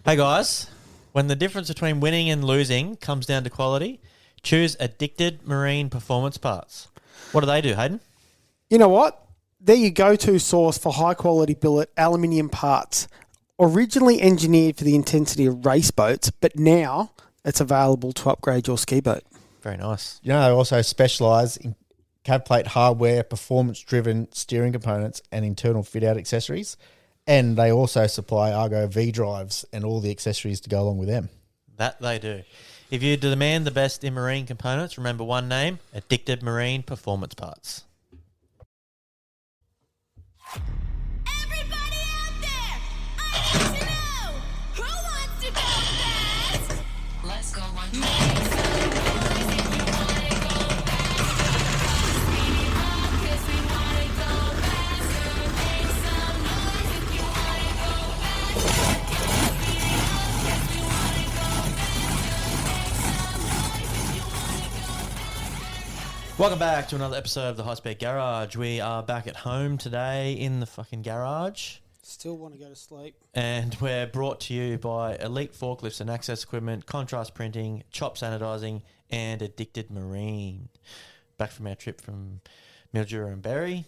Hey guys, when the difference between winning and losing comes down to quality, choose Addicted Marine Performance Parts. What do they do, Hayden? You know what? They're your go-to source for high-quality billet aluminium parts. Originally engineered for the intensity of race boats, but now it's available to upgrade your ski boat. Very nice. You know, they also specialise in cab plate hardware, performance-driven steering components, and internal fit-out accessories. And they also supply Argo V drives and all the accessories to go along with them. That they do. If you demand the best in marine components, remember one name, Addicted Marine Performance Parts. Everybody out there, I want to know who wants to go fast? Let's go one more. Make some noise if you wanna go faster. Speed up 'cause we wanna go faster. Make some noise if you wanna go faster. Speed up 'cause we wanna go faster. Make some noise if you wanna go faster. Welcome back to another episode of the High Speed Garage. We are back at home today in the fucking garage. Still want to go to sleep. And we're brought to you by Elite Forklifts and Access Equipment, Contrast Printing, Chop Sanitizing, and Addicted Marine. Back from our trip from Mildura and Berry.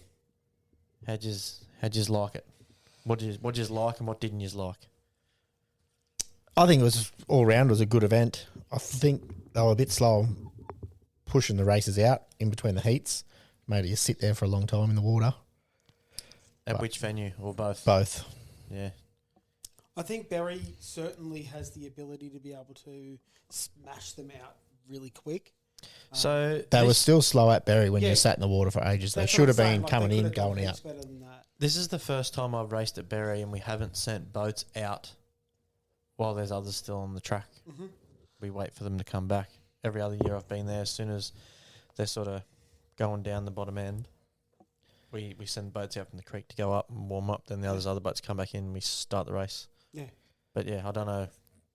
How'd yous like it? What did you like and what didn't you like? I think it was all round was a good event. I think they were a bit slow pushing the races out in between the heats. Made you sit there for a long time in the water. At which venue or both? Both. Yeah. I think Berry certainly has the ability to be able to smash them out really quick. So They were this, still slow at Berry when Yeah. you sat in the water for ages. They That's should what have I'm saying, been like, coming they in, could have done going out. heaps better than that. this is the first time I've raced at Berry and we haven't sent boats out while there's others still on the track. Mm-hmm. We wait for them to come back. Every other year I've been there, as soon as they're sort of going down the bottom end, we send boats out from the creek to go up and warm up. Then the other boats come back in and we start the race. Yeah. But yeah, I don't know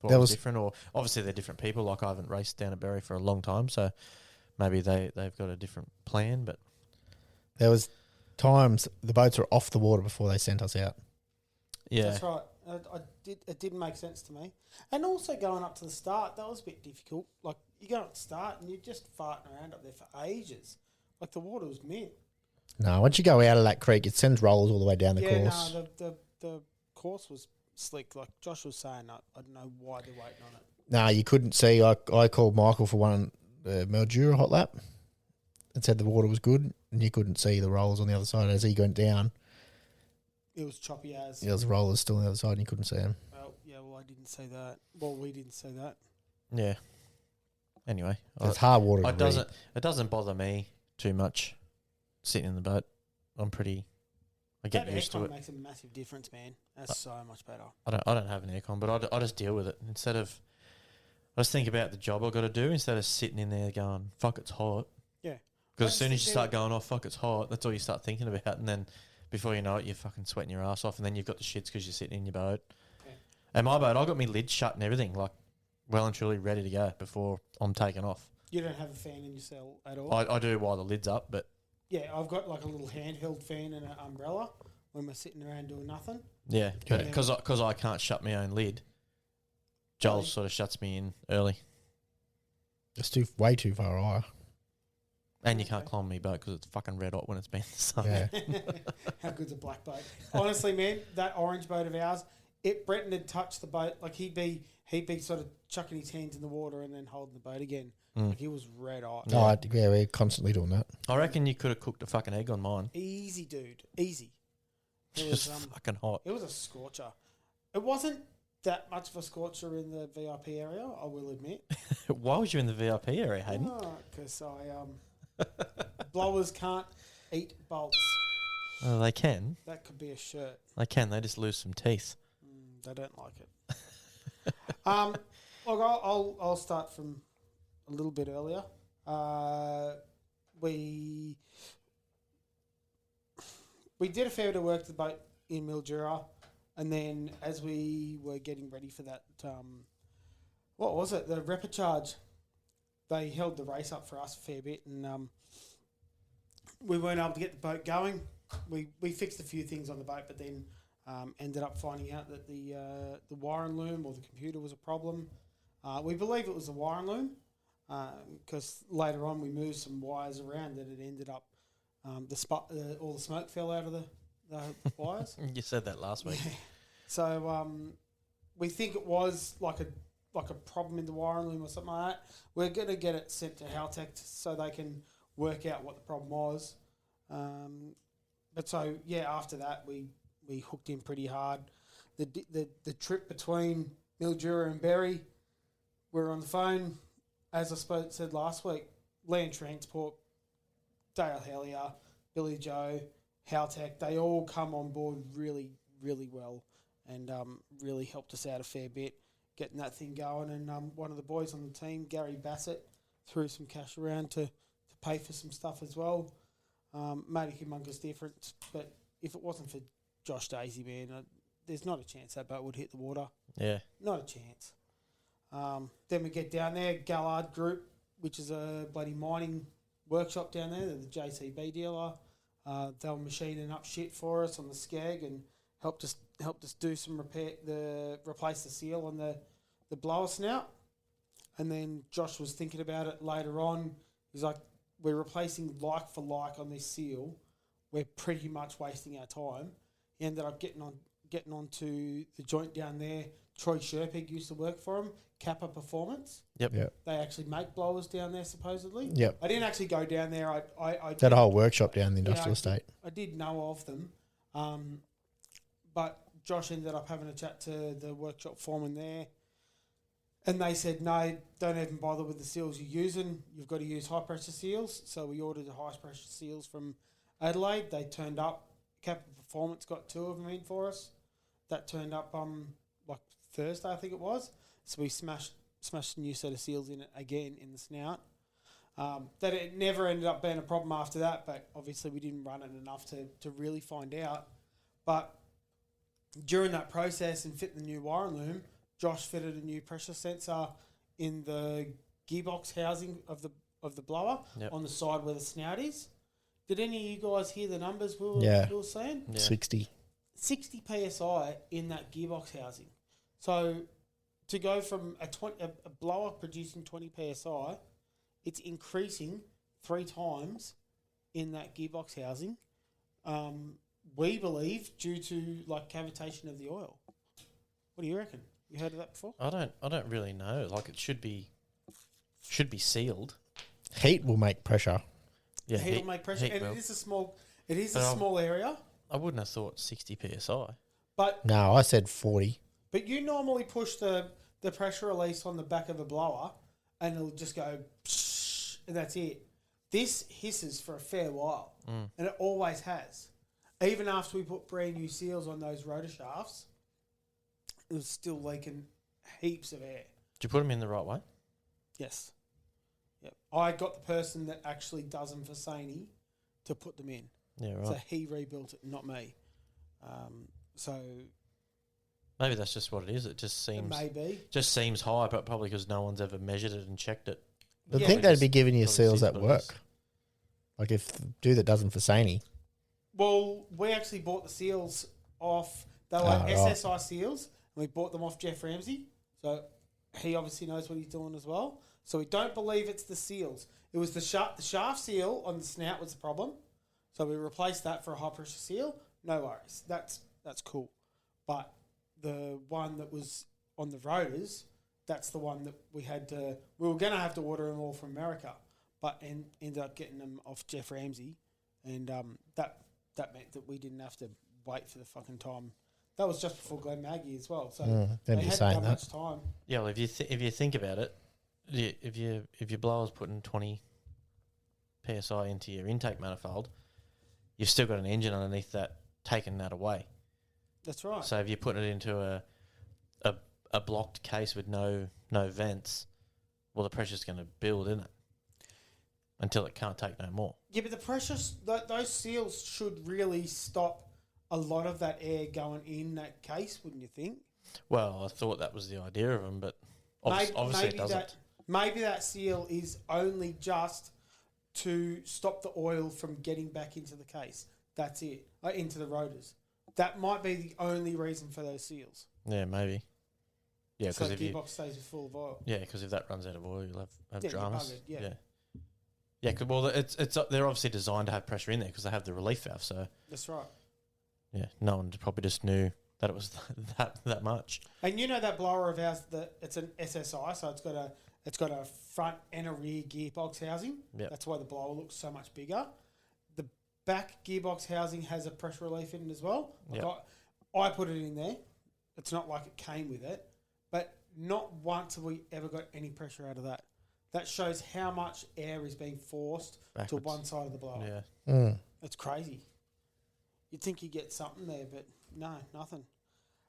what There was was- different, or obviously they're different people. Like I haven't raced down at Berry for a long time, so maybe they've got a different plan. But There was times the boats were off the water before they sent us out. yeah, That's right. It didn't make sense to me. And also going up to the start, that was a bit difficult. Like, you go up to start and you're just farting around up there for ages. Like, the water was mint. No, once you go out of that creek, it sends rollers all the way down the course. No, the course was slick. Like Josh was saying, I don't know why they're waiting on it. No, you couldn't see. I called Michael for one Mildura hot lap and said the water was good, and you couldn't see the rollers on the other side as he went down. It was choppy as. There was rollers still on the other side, and you couldn't see them. Well, I didn't say that. Well, we didn't say that. yeah. Anyway, It's hard water. to it doesn't bother me too much sitting in the boat. I get That used to aircon it. makes a massive difference, man. That's so much better. I don't have an aircon, but I just deal with it. I just think about the job I've got to do instead of sitting in there going, fuck, it's hot. Yeah. Because I as soon as just you start going, oh, fuck, it's hot, that's all you start thinking about. And then before you know it, you're fucking sweating your ass off. And then you've got the shits because you're sitting in your boat. Yeah. And my boat, I got my lid shut and everything, like well and truly ready to go before I'm taking off. You don't have a fan in your cell at all? I do while the lid's up, but Yeah, I've got like a little handheld fan and an umbrella when we're sitting around doing nothing. yeah, Yeah. because I can't shut my own lid, Joel Really? sort of shuts me in early. It's way too far away. And you can't climb my boat because it's fucking red hot when it's been in the sun. Yeah. How good's a black boat? Honestly, man, that orange boat of ours, Bretton had touched the boat, like he'd be sort of chucking his hands in the water and then holding the boat again. Mm. Like he was red hot. Yeah. We're constantly doing that. I reckon you could have cooked a fucking egg on mine. Easy, dude. Easy. It Just was, fucking hot. it was a scorcher. It wasn't that much of a scorcher in the VIP area, I will admit. Why was you in the VIP area, Hayden? Because blowers can't eat bolts. Oh, they can. That could be a shirt. They can. They just lose some teeth. They don't like it. Look, I'll start from a little bit earlier. We did a fair bit of work to the boat in Mildura, and then as we were getting ready for that, what was it? The repechage. They held the race up for us a fair bit, and we weren't able to get the boat going. We fixed a few things on the boat, but then Ended up finding out that the wiring loom or the computer was a problem. We believe it was the wiring loom because later on we moved some wires around and it ended up all the smoke fell out of the wires. You said that last week. So we think it was like a problem in the wiring loom or something like that. We're going to get it sent to Haltech so they can work out what the problem was. But so yeah, after that we hooked in pretty hard. The trip between Mildura and Berry, we were on the phone, as I said last week. Land Transport, Dale Hellier, Billy Joe, Haltech, they all come on board really, really well and really helped us out a fair bit getting that thing going. And one of the boys on the team, Gary Bassett, threw some cash around to pay for some stuff as well. Made a humongous difference. But if it wasn't for Josh Daisy, man, there's not a chance that boat would hit the water. Yeah. Not a chance. Then we get down there, Gallard Group, which is a bloody mining workshop down there. They're the JCB dealer. They were machining up shit for us on the Skag and helped us do some replace the seal on the blower snout. And then Josh was thinking about it later on. He's like, we're replacing like for like on this seal. We're pretty much wasting our time. He ended up getting onto the joint down there. Troy Sherpig used to work for him. Kappa Performance. Yep. They actually make blowers down there, supposedly. Yep. I didn't actually go down there. I That whole workshop down in the industrial estate. I did know of them. But Josh ended up having a chat to the workshop foreman there. And they said, no, don't even bother with the seals you're using. You've got to use high-pressure seals. So we ordered the high-pressure seals from Adelaide. They turned up. Kappa Performance got 2 of them in for us. That turned up like Thursday, I think it was. So we smashed a new set of seals in it again in the snout. That it never ended up being a problem after that, but obviously we didn't run it enough to really find out. But during that process and fitting the new wiring loom, Josh fitted a new pressure sensor in the gearbox housing of the blower on the side where the snout is. Did any of you guys hear the numbers we were saying? Yeah. 60 PSI in that gearbox housing. So to go from a blower producing 20 PSI, it's increasing 3 times in that gearbox housing. We believe due to like cavitation of the oil. What do you reckon? You heard of that before? I don't really know. Like it should be sealed. Heat will make pressure. Yeah, Heat will make pressure, and will. it is a small area. I wouldn't have thought 60 psi. But No, I said 40. But you normally push the pressure release on the back of a blower and it'll just go psh, and that's it. This hisses for a fair while and it always has. Even after we put brand new seals on those rotor shafts, it was still leaking heaps of air. Did you put them in the right way? Yes. Yep. I got the person that actually does them for Saney to put them in. Yeah, right. So he rebuilt it, not me. So Maybe that's just what it is. It just it seems may be. high, but probably because no one's ever measured it and checked it. I Yeah. think they'd be giving you Probably seals seems at what it is. work. Like if the dude that does them for Saney. Well, we actually bought the seals off. They were right. SSI seals, and we bought them off Jeff Ramsey. So he obviously knows what he's doing as well. So we don't believe it's the seals. It was the shaft seal on the snout was the problem. So we replaced that for a high pressure seal. No worries. That's cool. But the one that was on the rotors, that's the one that we were going to have to order them all from America, but ended up getting them off Jeff Ramsey. And that meant that we didn't have to wait for the fucking time. That was just before Glen Maggie as well. So Remember they you hadn't saying done that. much time. Yeah, well, if you think about it, if your blower's putting 20 psi into your intake manifold, you've still got an engine underneath that taking that away. That's right. So if you put it into a blocked case with no vents, well, the pressure's going to build in it until it can't take no more. Yeah, but the pressure, those seals should really stop a lot of that air going in that case, wouldn't you think? Well, I thought that was the idea of them, but obviously it doesn't. Maybe that seal is only just to stop the oil from getting back into the case. That's it, into the rotors. that might be the only reason for those seals. Yeah, maybe. Yeah, so because the if you gearbox stays full of oil. yeah, because if that runs out of oil, you'll have Yeah, you're dramas. buggered, yeah. Yeah. Well, it's they're obviously designed to have pressure in there because they have the relief valve. So That's right. yeah, no one probably just knew that it was that much. And you know that blower of ours, it's an SSI, so it's got a front and a rear gearbox housing. Yep. That's why the blower looks so much bigger. The back gearbox housing has a pressure relief in it as well. Like Yep. I put it in there. It's not like it came with it, but not once have we ever got any pressure out of that. That shows how much air is being forced Backwards. to one side of the blower. Yeah. That's crazy. You'd think you get something there, but no, nothing.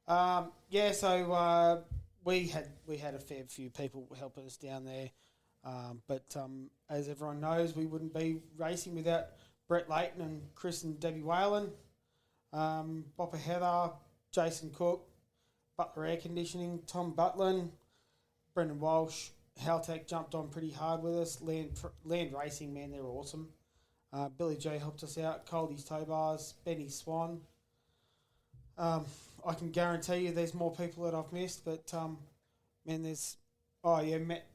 So we had a fair few people helping us down there, but as everyone knows, we wouldn't be racing without Brett Layton and Chris and Debbie Whalen, Bopper Heather, Jason Cook, Butler Air Conditioning, Tom Butlin, Brendan Walsh. Haltech jumped on pretty hard with us. Land Racing, man, they're awesome. Billy J helped us out. Coldie's Tow Bars, Benny Swan. I can guarantee you there's more people that I've missed, but man, there's Matt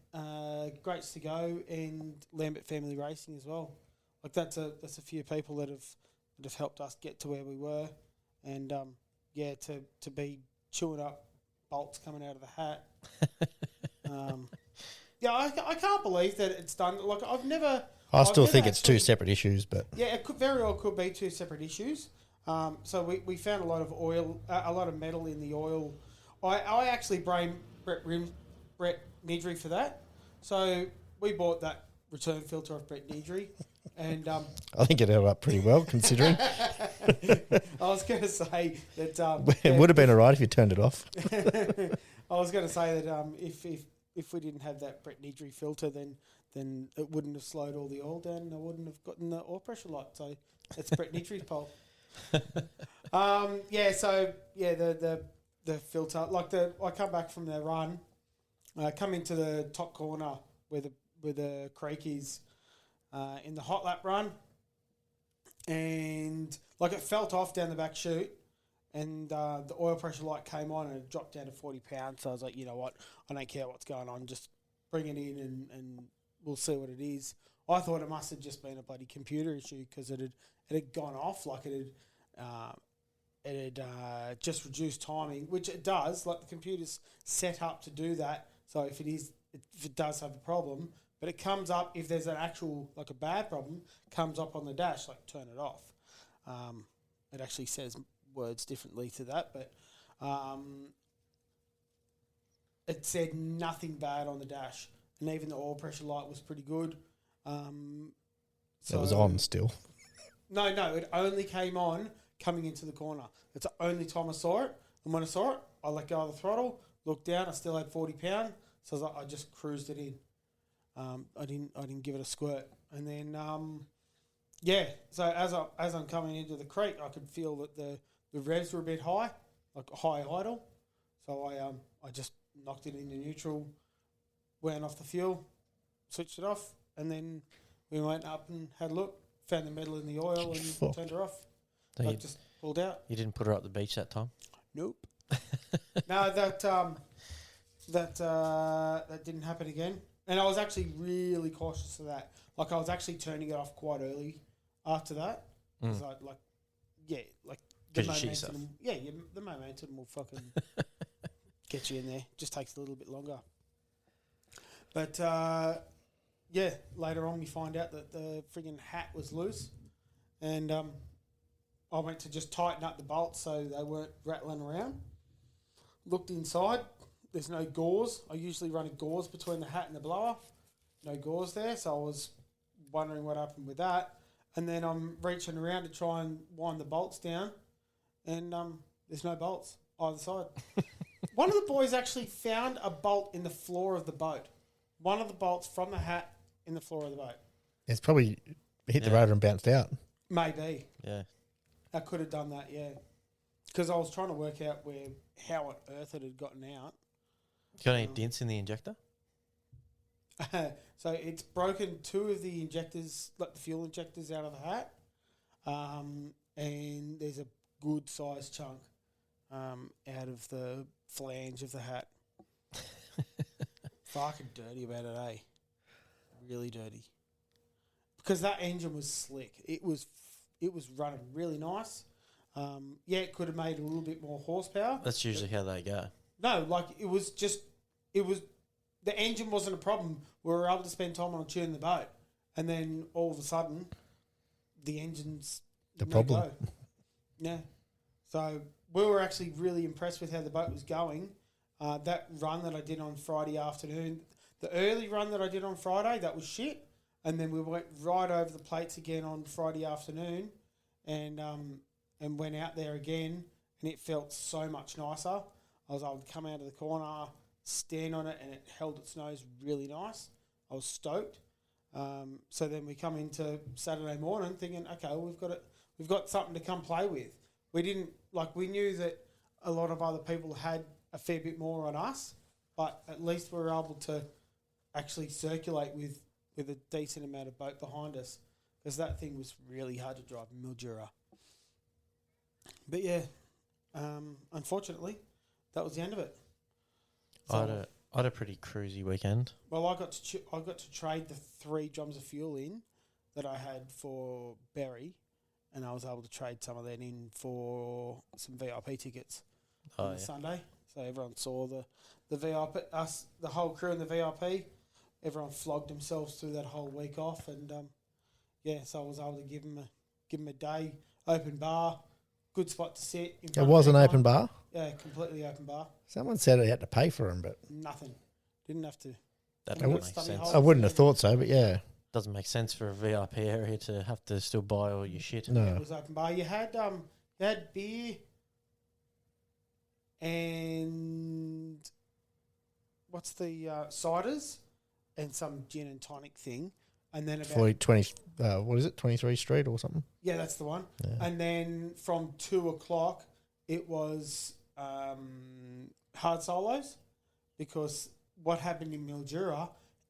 Greats to Go and Lambert Family Racing as well. Like that's a few people that have helped us get to where we were, and to be chewing up bolts coming out of the hat. I can't believe that it's done. Like I've never. I still never think it's two actually- separate issues, but Yeah, it could very well could be two separate issues. So we found a lot of oil, a lot of metal in the oil. I actually blamed Brett Nidri for that. So we bought that return filter off Brett Nidri, and I think it held up pretty well considering. I was going to say that It would have been alright if you turned it off. I was going to say that if we didn't have that Brett Nidri filter, then it wouldn't have slowed all the oil down, and I wouldn't have gotten the oil pressure light. So it's Brett Nidri's fault. The filter, I come back from the run, come into the top corner where the creek is, in the hot lap run, and like it felt off down the back chute, and the oil pressure light came on and it dropped down to 40 pounds. So I was like, you know what, I don't care what's going on, just bring it in and we'll see what it is. I thought it must have just been a bloody computer issue because it had gone off, like it had just reduced timing, which it does. Like the computer's set up to do that. So if it does have a problem, but it comes up if there's an actual like a bad problem, comes up on the dash like turn it off. It actually says words differently to that, but it said nothing bad on the dash, and even the oil pressure light was pretty good. It was on still. No, it only came on coming into the corner. It's the only time I saw it. And when I saw it, I let go of the throttle, looked down, I still had 40 pounds. So I was like, I just cruised it in. I didn't give it a squirt. And then, so as I'm coming into the creek, I could feel that the revs were a bit high, like high idle. So I just knocked it into neutral, went off the fuel, switched it off, and then we went up and had a look, found the metal in the oil and Fuck. turned her off. So Like just pulled out. you didn't put her up the beach that time? Nope. No, that didn't happen again. And I was actually really cautious of that. Like I was actually turning it off quite early after that. Because the 'Cause you shit yourself. momentum, the momentum will fucking get you in there. Just takes a little bit longer. But later on we find out that the friggin' hat was loose, and I went to just tighten up the bolts so they weren't rattling around. Looked inside. There's no gauze. I usually run a gauze between the hat and the blower. No gauze there, so I was wondering what happened with that. And then I'm reaching around to try and wind the bolts down, and there's no bolts either side. One of the boys actually found a bolt in the floor of the boat. One of the bolts from the hat in the floor of the boat. It's probably hit the rotor and bounced out. Maybe. Yeah. I could have done that, yeah. Because I was trying to work out how on earth it had gotten out. Got any dents in the injector? So it's broken two of the injectors, like the fuel injectors, out of the hat, and there's a good sized chunk out of the flange of the hat. Fucking dirty about it, eh? Really dirty. Because that engine was slick. It was running really nice. It could have made a little bit more horsepower. That's usually how they go. No, like the engine wasn't a problem. We were able to spend time on tuning the boat, and then all of a sudden, the engine's The no problem. go. Yeah. So we were actually really impressed with how the boat was going. That run that I did on Friday afternoon, the early run that I did on Friday, that was shit. And then we went right over the plates again on Friday afternoon, and went out there again, and it felt so much nicer. I was able to come out of the corner, stand on it, and it held its nose really nice. I was stoked. So then we come into Saturday morning thinking, okay, well, we've got something to come play with. We knew that a lot of other people had a fair bit more on us, but at least we were able to actually circulate with a decent amount of boat behind us, because that thing was really hard to drive in Mildura. But yeah, unfortunately, that was the end of it. I had a pretty cruisy weekend. Well, I got to trade the 3 drums of fuel in that I had for Berry, and I was able to trade some of that in for some VIP tickets on the Sunday. So everyone saw the VIP, us, the whole crew in the VIP. Everyone flogged themselves through that whole week off, and so I was able to give them a day, open bar, good spot to sit. It was an open bar? Yeah, completely open bar. Someone said he had to pay for them, but Nothing. Didn't have to. That I doesn't would make study sense. hard. I wouldn't have thought so, but yeah. Doesn't make sense for a VIP area to have to still buy all your shit. No. It was open bar. You had beer and what's the ciders and some gin and tonic thing, and then about 23 Street or something? yeah, that's the one. Yeah. And then from 2:00 it was hard solos, because what happened in Mildura,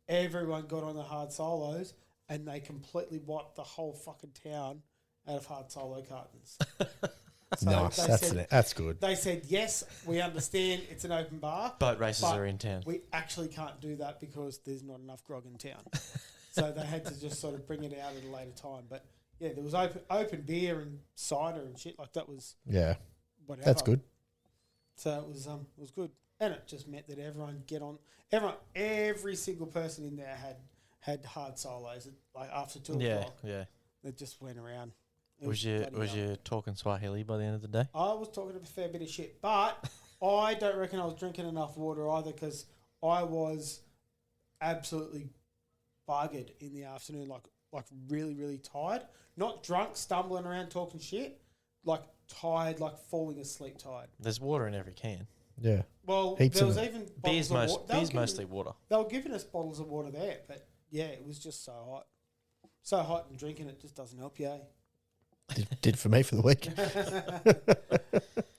everyone got on the hard solos and they completely wiped the whole fucking town out of hard solo cartons. So Nice. That's good. They said, yes, we understand it's an open bar. Boat races but are in town. We actually can't do that because there's not enough grog in town. So they had to just sort of bring it out at a later time. But yeah, there was open beer and cider and shit like that. Was Yeah. whatever. That's good. So it was good. And it just meant that every single person in there had hard solos like after 2:00. Yeah. They just went around. It Was bloody hell. you talking Swahili by the end of the day? I was talking a fair bit of shit, but I don't reckon I was drinking enough water either, because I was absolutely buggered in the afternoon, like really, really tired. Not drunk, stumbling around talking shit, like tired, like falling asleep tired. There's water in every can. Yeah. Well, Heaps there of was it. even Beer's, bottles of water. beer's mostly water. They were giving us bottles of water there, but yeah, it was just so hot. So hot, and drinking it just doesn't help you, eh? Did for me for the week.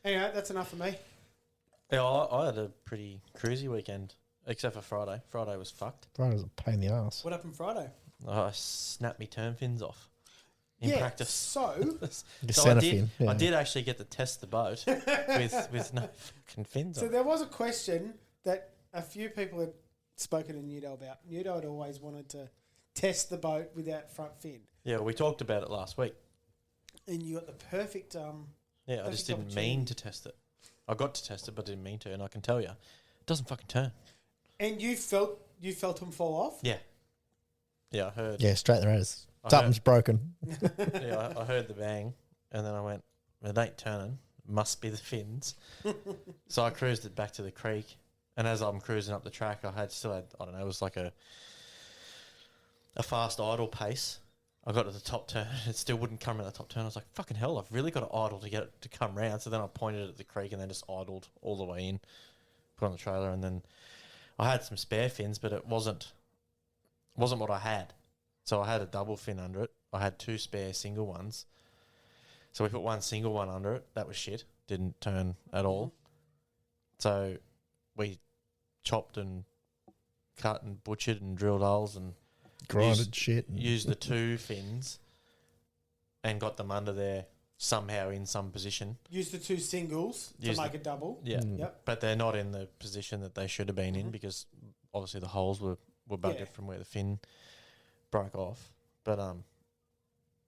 Anyway, that's enough for me. Yeah, I had a pretty cruisy weekend, except for Friday. Friday was fucked. Friday was a pain in the ass. What happened Friday? I snapped my turn fins off in yeah, practice. so The So centre fin. Yeah. I did actually get to test the boat with no fucking fins So on. there was a question that a few people had spoken to Nudo about. Nudo had always wanted to test the boat without front fin. Yeah, we talked about it last week. And you got the perfect... Yeah, I Perfect just didn't opportunity. mean to test it. I got to test it, but didn't mean to, and I can tell you, it doesn't fucking turn. And you felt him fall off? Yeah. Yeah, I heard. Yeah, straight in the rose. I Something's broken. Yeah, I heard the bang, and then I went, it ain't turning. Must be the fins. So I cruised it back to the creek, and as I'm cruising up the track, I still had I don't know, it was like a fast idle pace. I got to the top turn, it still wouldn't come around the top turn. I was like, fucking hell, I've really got to idle to get it to come round. So then I pointed at the creek and then just idled all the way in, put on the trailer, and then I had some spare fins, but it wasn't what I had. So I had a double fin under it. I had 2 spare single ones. So we put one single one under it. That was shit. Didn't turn at all. So we chopped and cut and butchered and drilled holes and Grinded shit. used the 2 fins and got them under there somehow in some position. Use the two singles to Use make a double. Yeah, Yep. but they're not in the position that they should have been in because obviously the holes were buggered Yeah. from where the fin broke off. But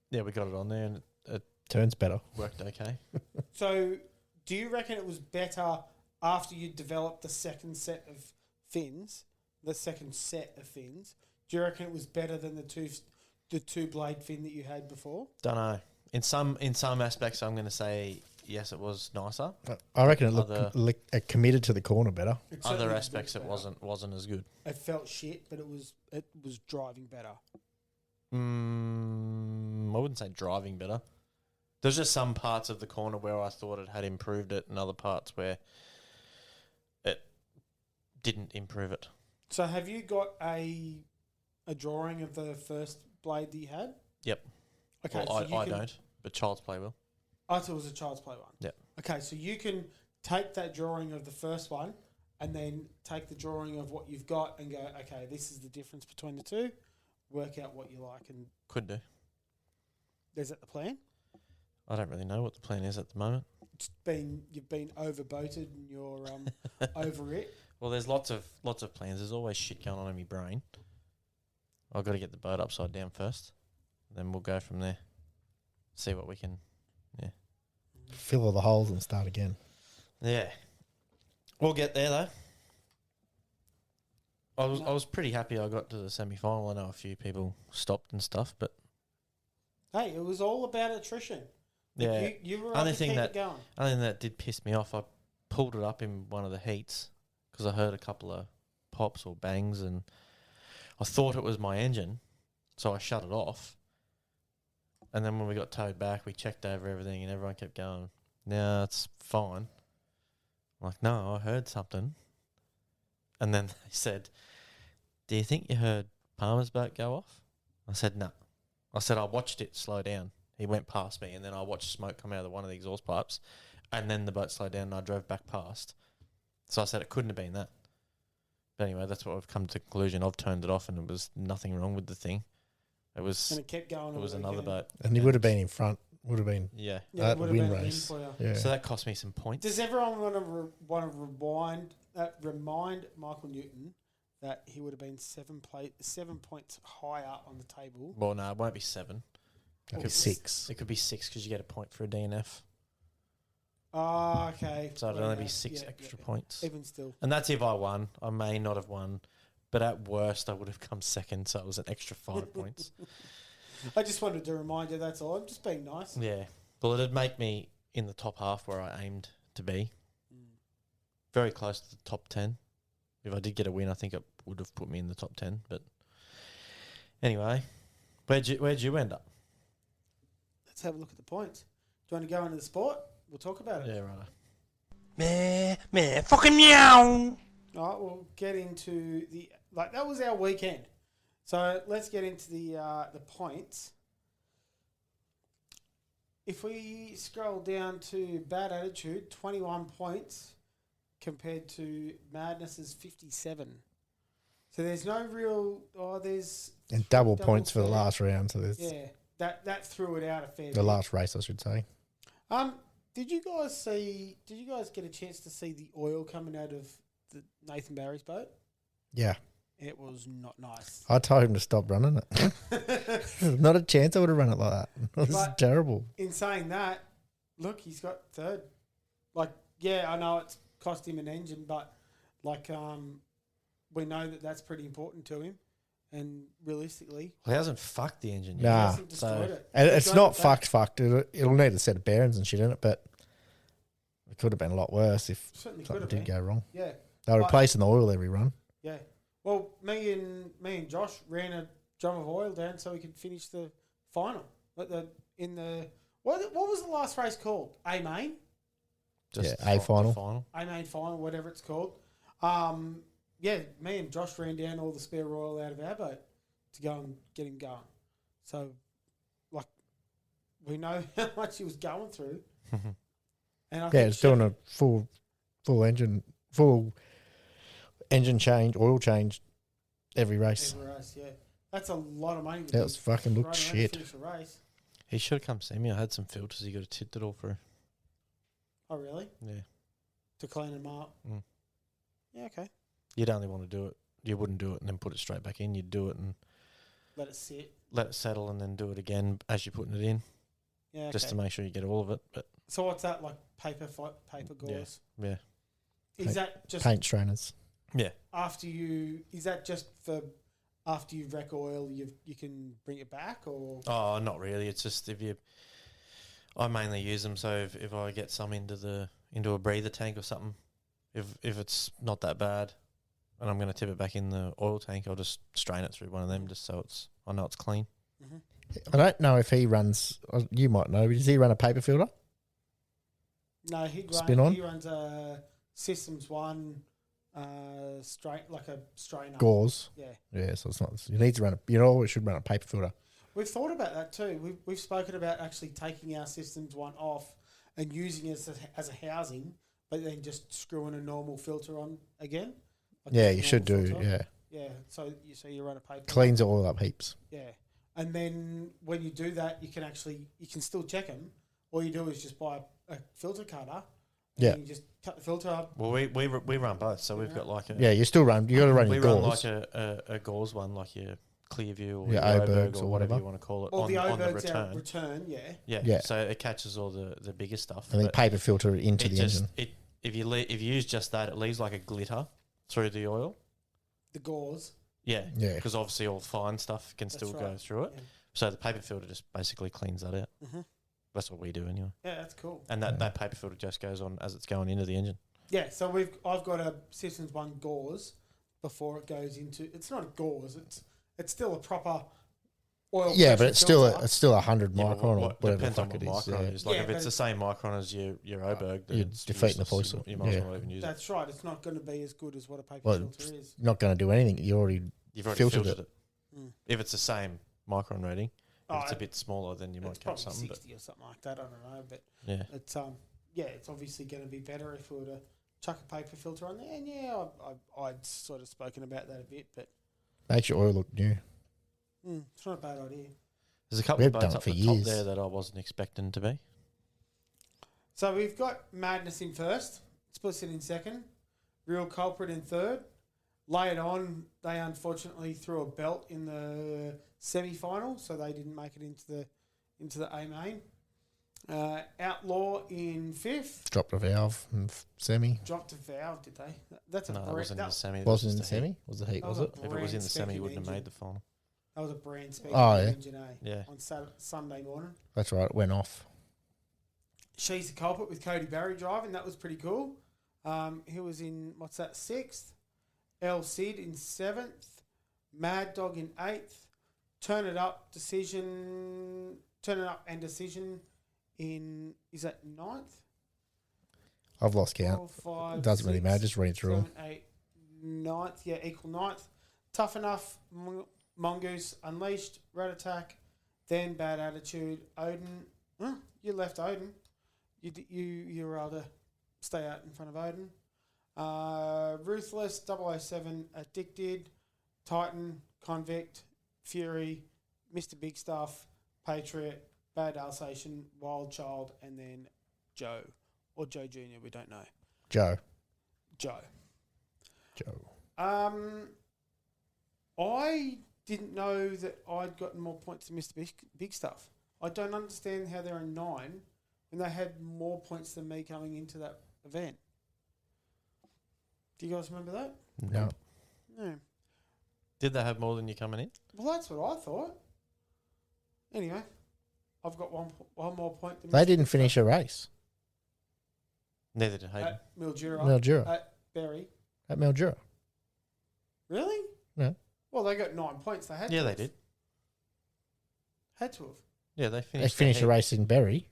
yeah, we got it on there and it Turns better. worked okay. So, do you reckon it was better after you developed the second set of fins? The second set of fins. Do you reckon it was better than the two blade fin that you had before? Don't know. In some aspects, I'm going to say yes, it was nicer. I reckon it Other- looked committed to the corner better. It certainly Other was aspects, it better. wasn't as good. It felt shit, but it was driving better. I wouldn't say driving better. There's just some parts of the corner where I thought it had improved it, and other parts where it didn't improve it. So, have you got a drawing of the first blade that you had? Yep. Okay, Well, so you I can, don't, but Child's Play will. I thought it was a Child's Play one. Yep. Okay, so you can take that drawing of the first one and then take the drawing of what you've got and go, okay, this is the difference between the two. Work out what you like, and Could do. is that the plan? I don't really know what the plan is at the moment. You've been overboated and you're over it. Well, there's lots of plans. There's always shit going on in my brain. I've got to get the boat upside down first. Then we'll go from there. See what we can. Fill all the holes and start again. Yeah. We'll get there though. I was pretty happy I got to the semi-final. I know a few people stopped and stuff, but Hey, it was all about attrition. yeah. You were Only able to thing keep that- it going. Only thing that did piss me off, I pulled it up in one of the heats because I heard a couple of pops or bangs and I thought it was my engine, so I shut it off. And then when we got towed back, we checked over everything and everyone kept going, "No, it's fine." I'm like, "No, I heard something." And then they said, "Do you think you heard Palmer's boat go off?" I said, "No." I said, "I watched it slow down." He went past me, and then I watched smoke come out of one of the exhaust pipes, and then the boat slowed down, and I drove back past. So I said it couldn't have been that. But anyway, that's what I've come to the conclusion. I've turned it off, and there was nothing wrong with the thing. It was And it kept going. it all was another weekend. boat. And he would have been in front. Would have been Yeah. Yeah, at it the would have win been a win race. for you. Yeah. So that cost me some points. Does everyone want to remind Michael Newton that he would have been 7 points higher on the table? Well, no, it won't be 7. It could be 6. It could be 6 because you get a point for a DNF. Oh, okay. So it'd Well, only be yeah, 6 yeah, extra yeah. points. Even still. And that's if I won. I may not have won. But at worst, I would have come second. So it was an extra 5 points. I just wanted to remind you, that's all. I'm just being nice. Yeah. Well, it'd make me in the top half where I aimed to be. Very close to the top 10. If I did get a win, I think it would have put me in the top 10. But anyway, where'd you end up? Let's have a look at the points. Do you want to go into the sport? We'll talk about it. Yeah, right. Meh, fucking meow. All right, we'll get into the that was our weekend. So let's get into the points. If we scroll down to Bad Attitude, 21 points compared to Madness's 57. So there's no real there's And double double points for the fair. last round. So there's Yeah, that threw it out a fair the bit. last race, I should say. Did you guys guys get a chance to see the oil coming out of the Nathan Barry's boat? Yeah. It was not nice. I told him to stop running it. There's not a chance I would have run it like that. It was But- terrible. In saying that, look, he's got third. Like, yeah, I know it's cost him an engine, but like, we know that that's pretty important to him. And realistically, Well, he hasn't fucked the engine yet. he Nah. hasn't destroyed it. And He's it's got not it back. fucked. It'll need a set of bearings and shit in it, but it could have been a lot worse if Certainly could something have did been. go wrong. Yeah, They were But- replacing the oil every run. yeah. Well, me and Josh ran a drum of oil down so we could finish the final. What was the last race called? A main. Just Yeah, A the final. A main final, whatever it's called. Yeah, me and Josh ran down all the spare oil out of our boat to go and get him going. So, like, we know how much he was going through. And I Yeah, think it's doing a full engine change, oil change every race. every race, yeah. That's a lot of money. That was fucking looked right around to shit. finish a race. He should have come see me. I had some filters. He got to tipped it all through. Oh, really? Yeah. To clean them up? Mm. Yeah, okay. You'd only want to do it. You wouldn't do it and then put it straight back in. You'd do it and Let it sit. let it settle and then do it again as you're putting it in, Yeah, just to okay. make sure you get all of it. But So what's that, like paper gauze? yeah, Is that just Paint strainers. yeah. after you... Is that just for after you wreck oil, you can bring it back, or... Oh, not really. It's just I mainly use them so if I get some into a breather tank or something, if it's not that bad, and I'm going to tip it back in the oil tank, I'll just strain it through one of them just so I know it's clean. Mm-hmm. I don't know if he runs. You might know. Does he run a paper filter? No, Spin on? he runs a Systems 1 like a strainer. Gauze. Yeah. Yeah, so it's not. You need to run a. You always should run a paper filter. We've thought about that too. We've spoken about actually taking our Systems 1 off and using it as a housing, but then just screwing a normal filter on again. Like Yeah, a you should normal do. filter. Yeah, Yeah, so you run a paper. cleans it all up heaps. Yeah, and then when you do that, you can still check them. All you do is just buy a filter cutter. And Yeah. you just cut the filter up. Well, we run both, so we've got like a Yeah, you still run. You got to run we your run gauze. like a gauze one, like your Clearview or Yeah, your Obergs Oberg or or whatever whatever. you want to call it Well, on the the Oberg's our return. return, yeah. Yeah. Yeah. So it catches all the bigger stuff. and then but paper filter it into it the just engine. if you use just that, it leaves like a glitter through the oil. The gauze. Yeah. Yeah. Because obviously all fine stuff can That's still go right. through it. Yeah. So the paper filter just basically cleans that out. Mm-hmm. That's what we do anyway. Yeah, that's cool. And that paper filter just goes on as it's going into the engine. Yeah, so I've got a Systems 1 gauze before it goes into. It's not a gauze. It's still a proper oil. Yeah, but pressure it's still filter. it's still 100 Yeah, micron but or what whatever the depends on fuck what it is. micron Yeah. it is. Like Yeah, if it's but the same micron as your Oberg, then You're it's defeating the useless. purpose. You might as Yeah. well not even use it. That's right. It's not going to be as good as what a paper Well, filter is. Not going to do anything. You already You've already filtered filtered it. it. Mm. If it's the same micron rating, Oh, if it's a bit smaller, then you might It's catch probably something. But 60 or something like that. I don't know, but yeah, it's it's obviously going to be better if we were to chuck a paper filter on there. And yeah, I'd sort of spoken about that a bit, but makes your oil look new. it's not a bad idea. there's a couple We've of boats done it up for the top years. there that I wasn't expecting to be. So we've got Madness in first, Explicit in second, Real Culprit in third. Lay It On, they unfortunately threw a belt in the semi-final, so they didn't make it into the A main. Outlaw in fifth, Dropped a valve in semi. dropped a valve, did they? That's a No, it brand, wasn't in the semi. it Wasn't in the just a heat. semi? Was the heat? That Was was it? a If it was in the semi, brand you wouldn't have spanking made the final. that was a brand spanking Oh, yeah. engine, eh? Yeah. On Sunday morning. That's right. It went off. She's the Culprit with Cody Barry driving. That was pretty cool. He was in, sixth? El Cid in seventh. Mad Dog in eighth. Turn It Up and Decision in, is that ninth? I've lost count. 4, 5, It doesn't really 6, matter. Just read through them. 7, 8, ninth. Yeah, equal ninth. Tough Enough, Mongoose, Unleashed, Rat Attack, then Bad Attitude, Odin. Huh? You left Odin. You were able to stay out in front of Odin. Ruthless, 007, Addicted, Titan, Convict, Fury, Mr. Big Stuff, Patriot, Bad Alsatian, Wild Child, and then Joe. Or Joe Jr., we don't know. Joe. Joe. Joe. I didn't know that I'd gotten more points than Mr. Big Stuff. I don't understand how they're a 9 when they had more points than me coming into that event. Do you guys remember that? No. No. Did they have more than you coming in? Well, that's what I thought. Anyway, I've got one more point than They Mr. didn't Big finish a race Neither did Stuff Hayden. at Mildura. Mildura. At Berry. At Mildura. Really? Yeah. Well, they got 9 points. They had Yeah, to they have. did. Had to have. Yeah, they They finished. finished their a heat. race in Berry.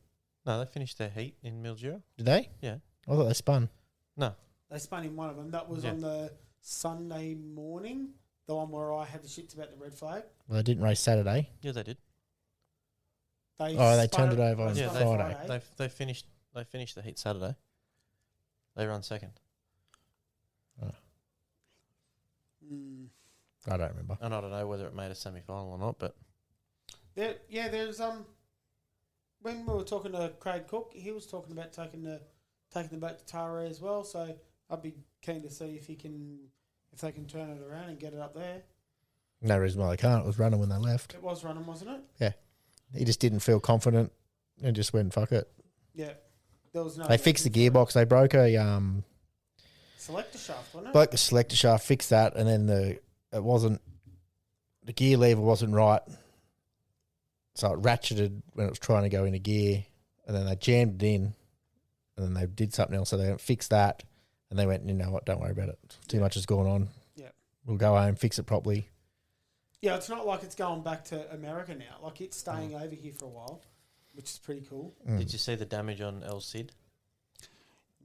No, they finished their heat in Mildura. Did they? Yeah. I thought they spun. No, They spun in one of them. That was Yeah. on the Sunday morning. The one where I had the shits about the red flag. Well, they didn't race Saturday. yeah, they did. They They spun turned it over on Yeah, spun they- it Friday. They finished. They finished the heat Saturday. They run second, Mm. I don't remember. and I don't know whether it made a semi final or not. But There's when we were talking to Craig Cook, he was talking about taking the boat to Taree as well. So I'd be keen to see if they can turn it around and get it up there. No reason why they can't. It was running when they left. It was running, wasn't it? Yeah. He just didn't feel confident and just went, fuck it. Yeah. There was no. They fixed the gearbox. They broke a selector shaft, wasn't it? broke the selector shaft, fixed that, and then the gear lever wasn't right. So it ratcheted when it was trying to go into gear, and then they jammed it in, and then they did something else. So they fixed that, and they went, you know what, don't worry about it. Too much has gone on. Yeah. We'll go home, fix it properly. Yeah, it's not like it's going back to America now. Like, it's staying over here for a while, which is pretty cool. Did you see the damage on El Cid?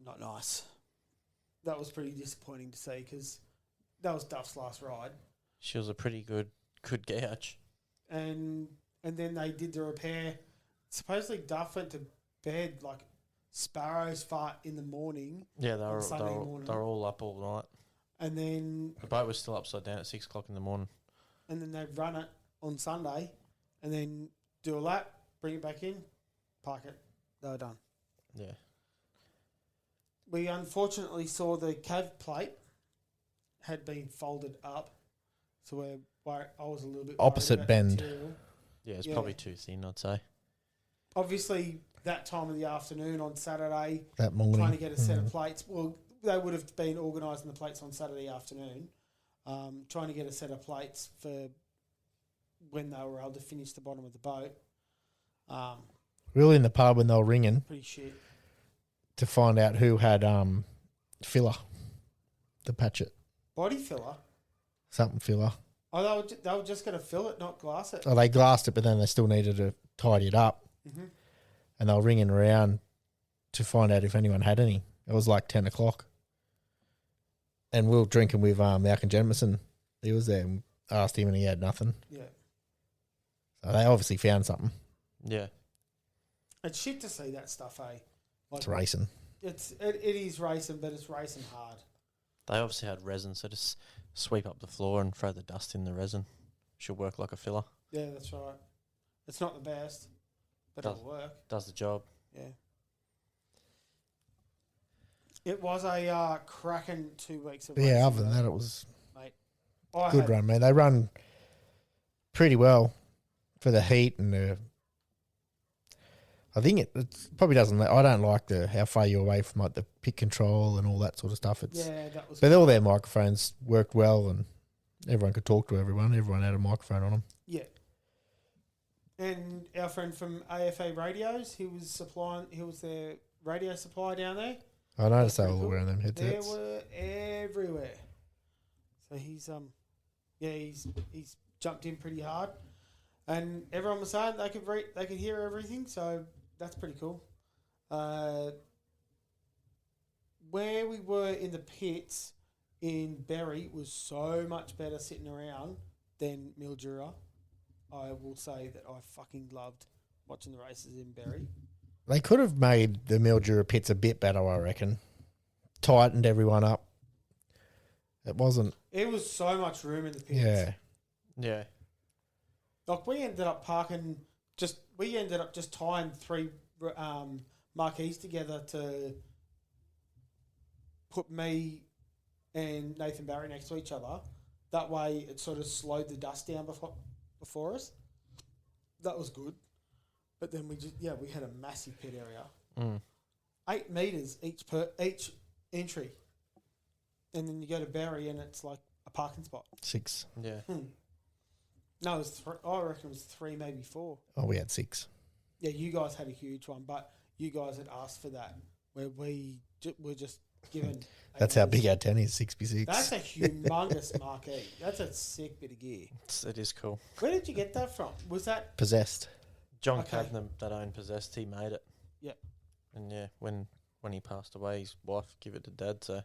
Not nice. That was pretty disappointing to see because that was Duff's last ride. She was a pretty good gouge. And then they did the repair. Supposedly Duff went to bed like sparrows fart in the morning. Yeah, on Sunday morning. they were all up all night. And then The boat was still upside down at 6 o'clock in the morning. they'd run it on Sunday and then do a lap, bring it back in, park it. They were done. Yeah. We unfortunately saw the cave plate had been folded up. So I was a little bit worried Opposite about the bend. material. Yeah, it's Yeah. probably too thin, I'd say. Obviously, that time of the afternoon on Saturday, That morning. trying to get a set of plates. Well, they would have been organising the plates on Saturday afternoon, trying to get a set of plates for when they were able to finish the bottom of the boat. We were in the pub when they were ringing Pretty shit. to find out who had filler, the patchet, Body filler. something filler. Oh, they were just going to fill it, not glass it. Oh, they glassed it, but then they still needed to tidy it up. Mm-hmm. And they were ringing around to find out if anyone had any. It was like 10 o'clock. And we were drinking with Malcolm Jemison. He was there and asked him and he had nothing. Yeah. So they obviously found something. Yeah. It's shit to see that stuff, eh? Like, It's racing. it is racing, but it's racing hard. They obviously had resin, so just sweep up the floor and throw the dust in the resin. Should work like a filler. Yeah, that's right. It's not the best, but Does. it'll work. Does the job. Yeah. It was a cracking 2 weeks of But yeah, racing, other than though, that, it was mate. good run, man. They run pretty well for the heat and the. I think it probably doesn't. I don't like how far you're away from like the pit control and all that sort of stuff. Yeah, that was. But all their microphones worked well and everyone could talk to everyone. Everyone had a microphone on them. Yeah. And our friend from AFA Radios, he was their radio supply down there. I noticed they That's were all pretty wearing them They headsets. were everywhere. So he's jumped in pretty hard, and everyone was saying they could hear everything. So that's pretty cool. Where we were in the pits in Berry was so much better sitting around than Mildura. I will say that I fucking loved watching the races in Berry. They could have made the Mildura pits a bit better, I reckon. Tightened everyone up. It wasn't. It was so much room in the pits. Yeah. Yeah. Like we ended up just tying 3 marquees together to put me and Nathan Barry next to each other. That way it sort of slowed the dust down before us. That was good. But then we had a massive pit area. Mm. 8 meters each entry. And then you go to Barry and it's like a parking spot. 6. Yeah. No, it was I reckon it was 3, maybe 4. Oh, we had 6. Yeah, you guys had a huge one, but you guys had asked for that, where we were just given. That's how big our 10 is, 6x6. That's a humongous marquee. That's a sick bit of gear. It is cool. Where did you get that from? Was that Possessed. John Okay. Cadnam, that owned Possessed, he made it. Yeah. And yeah, when he passed away, his wife gave it to Dad, so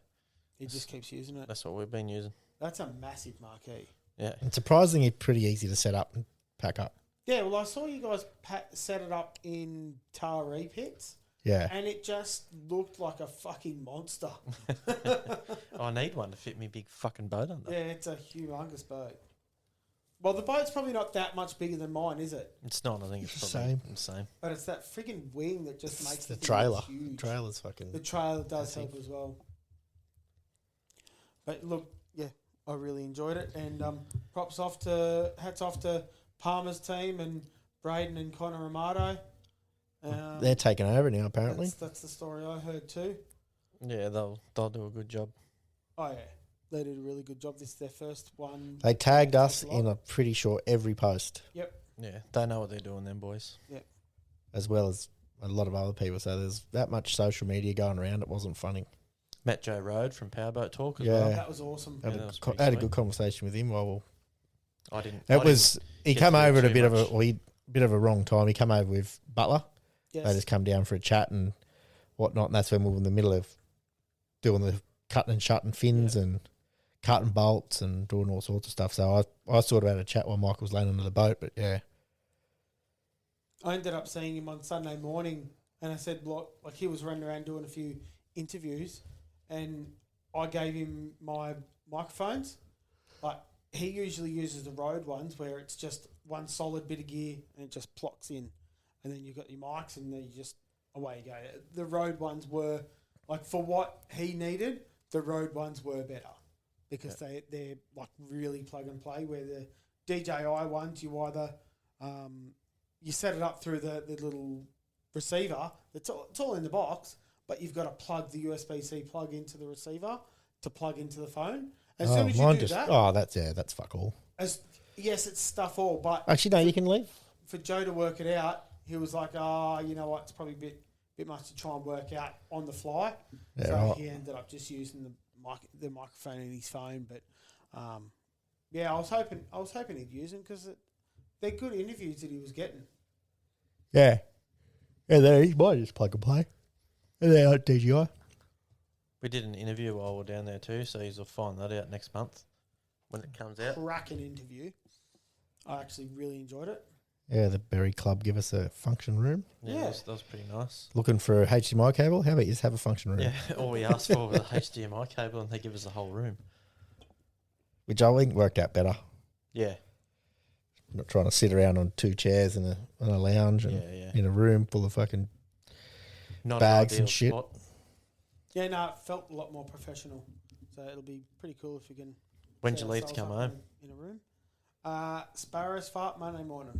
he just keeps using it? that's what we've been using. That's a massive marquee. Yeah. And surprisingly pretty easy to set up and pack up. Yeah, well, I saw you guys set it up in Taree pits, Yeah. and it just looked like a fucking monster. I need one to fit me big fucking boat under. Yeah, it's a humongous boat. Well, the boat's probably not that much bigger than mine, is it? It's not. I think it's It's probably the the same. But it's that frigging wing that just makes the thing trailer. huge. Trailer's fucking. The trailer does massive. help as well. But look, yeah, I really enjoyed it, and hats off to Palmer's team and Braden and Connor Amato. They're taking over now, apparently. That's the story I heard too. Yeah, they'll do a good job. Oh yeah, they did a really good job. This is their first one. They tagged Takes us a lot. in, I'm pretty sure, every post, Yep. Yeah, they know what they're doing, them boys. as well as a lot of other people. So there's that much social media going around. It wasn't funny. Met Joe Road from Powerboat Talk as Yeah. well. That was awesome. Yeah, that was I pretty had a sweet. good conversation with him. While I didn't. it was, he get come through over at a too bit of much. bit of a wrong time. He come over with Butler. Yes. They just come down for a chat and whatnot, and that's when we were in the middle of doing the cutting and shutting fins and cutting bolts and doing all sorts of stuff. So I sort of had a chat while Michael was laying under the boat, but yeah. I ended up seeing him on Sunday morning, and I said, "Look, like he was running around doing a few interviews, and I gave him my microphones. Like he usually uses the Rode ones where it's just one solid bit of gear and it just plocks in, and then you've got your mics, and then you just away you go. The Rode ones were like for what he needed. The Rode ones were better because they're like really plug and play. Where the DJI ones, you either you set it up through the little receiver. It's all in the box, but you've got to plug the USB-C plug into the receiver to plug into the phone. As soon as you do that, that's fuck all. yes, it's stuff all. But Actually, no, you can leave. for Joe to work it out, he was like, you know what, it's probably a bit much to try and work out on the fly. Yeah, So right. he ended up just using the microphone in his phone. But yeah, I was hoping he'd use them because they're good interviews that he was getting. Yeah. Yeah, there he might just plug and play. And they're out DJI. We did an interview while we're down there too, so you'll find that out next month when it comes out. Cracking interview. I actually really enjoyed it. Yeah, the Berry Club give us a function room. Yeah, Yeah. that was pretty nice. Looking for a HDMI cable? How about you just have a function room? Yeah, all we asked for was a HDMI cable, and they give us the whole room. Which I think worked out better. Yeah, Not trying to sit around on two chairs in a lounge and yeah. in a room full of fucking Not bags an and ideal shit. spot. Yeah, no, it felt a lot more professional. So it'll be pretty cool if we can. When'd set you leave to ourselves come up home? in a room? Sparrow's fart Monday morning,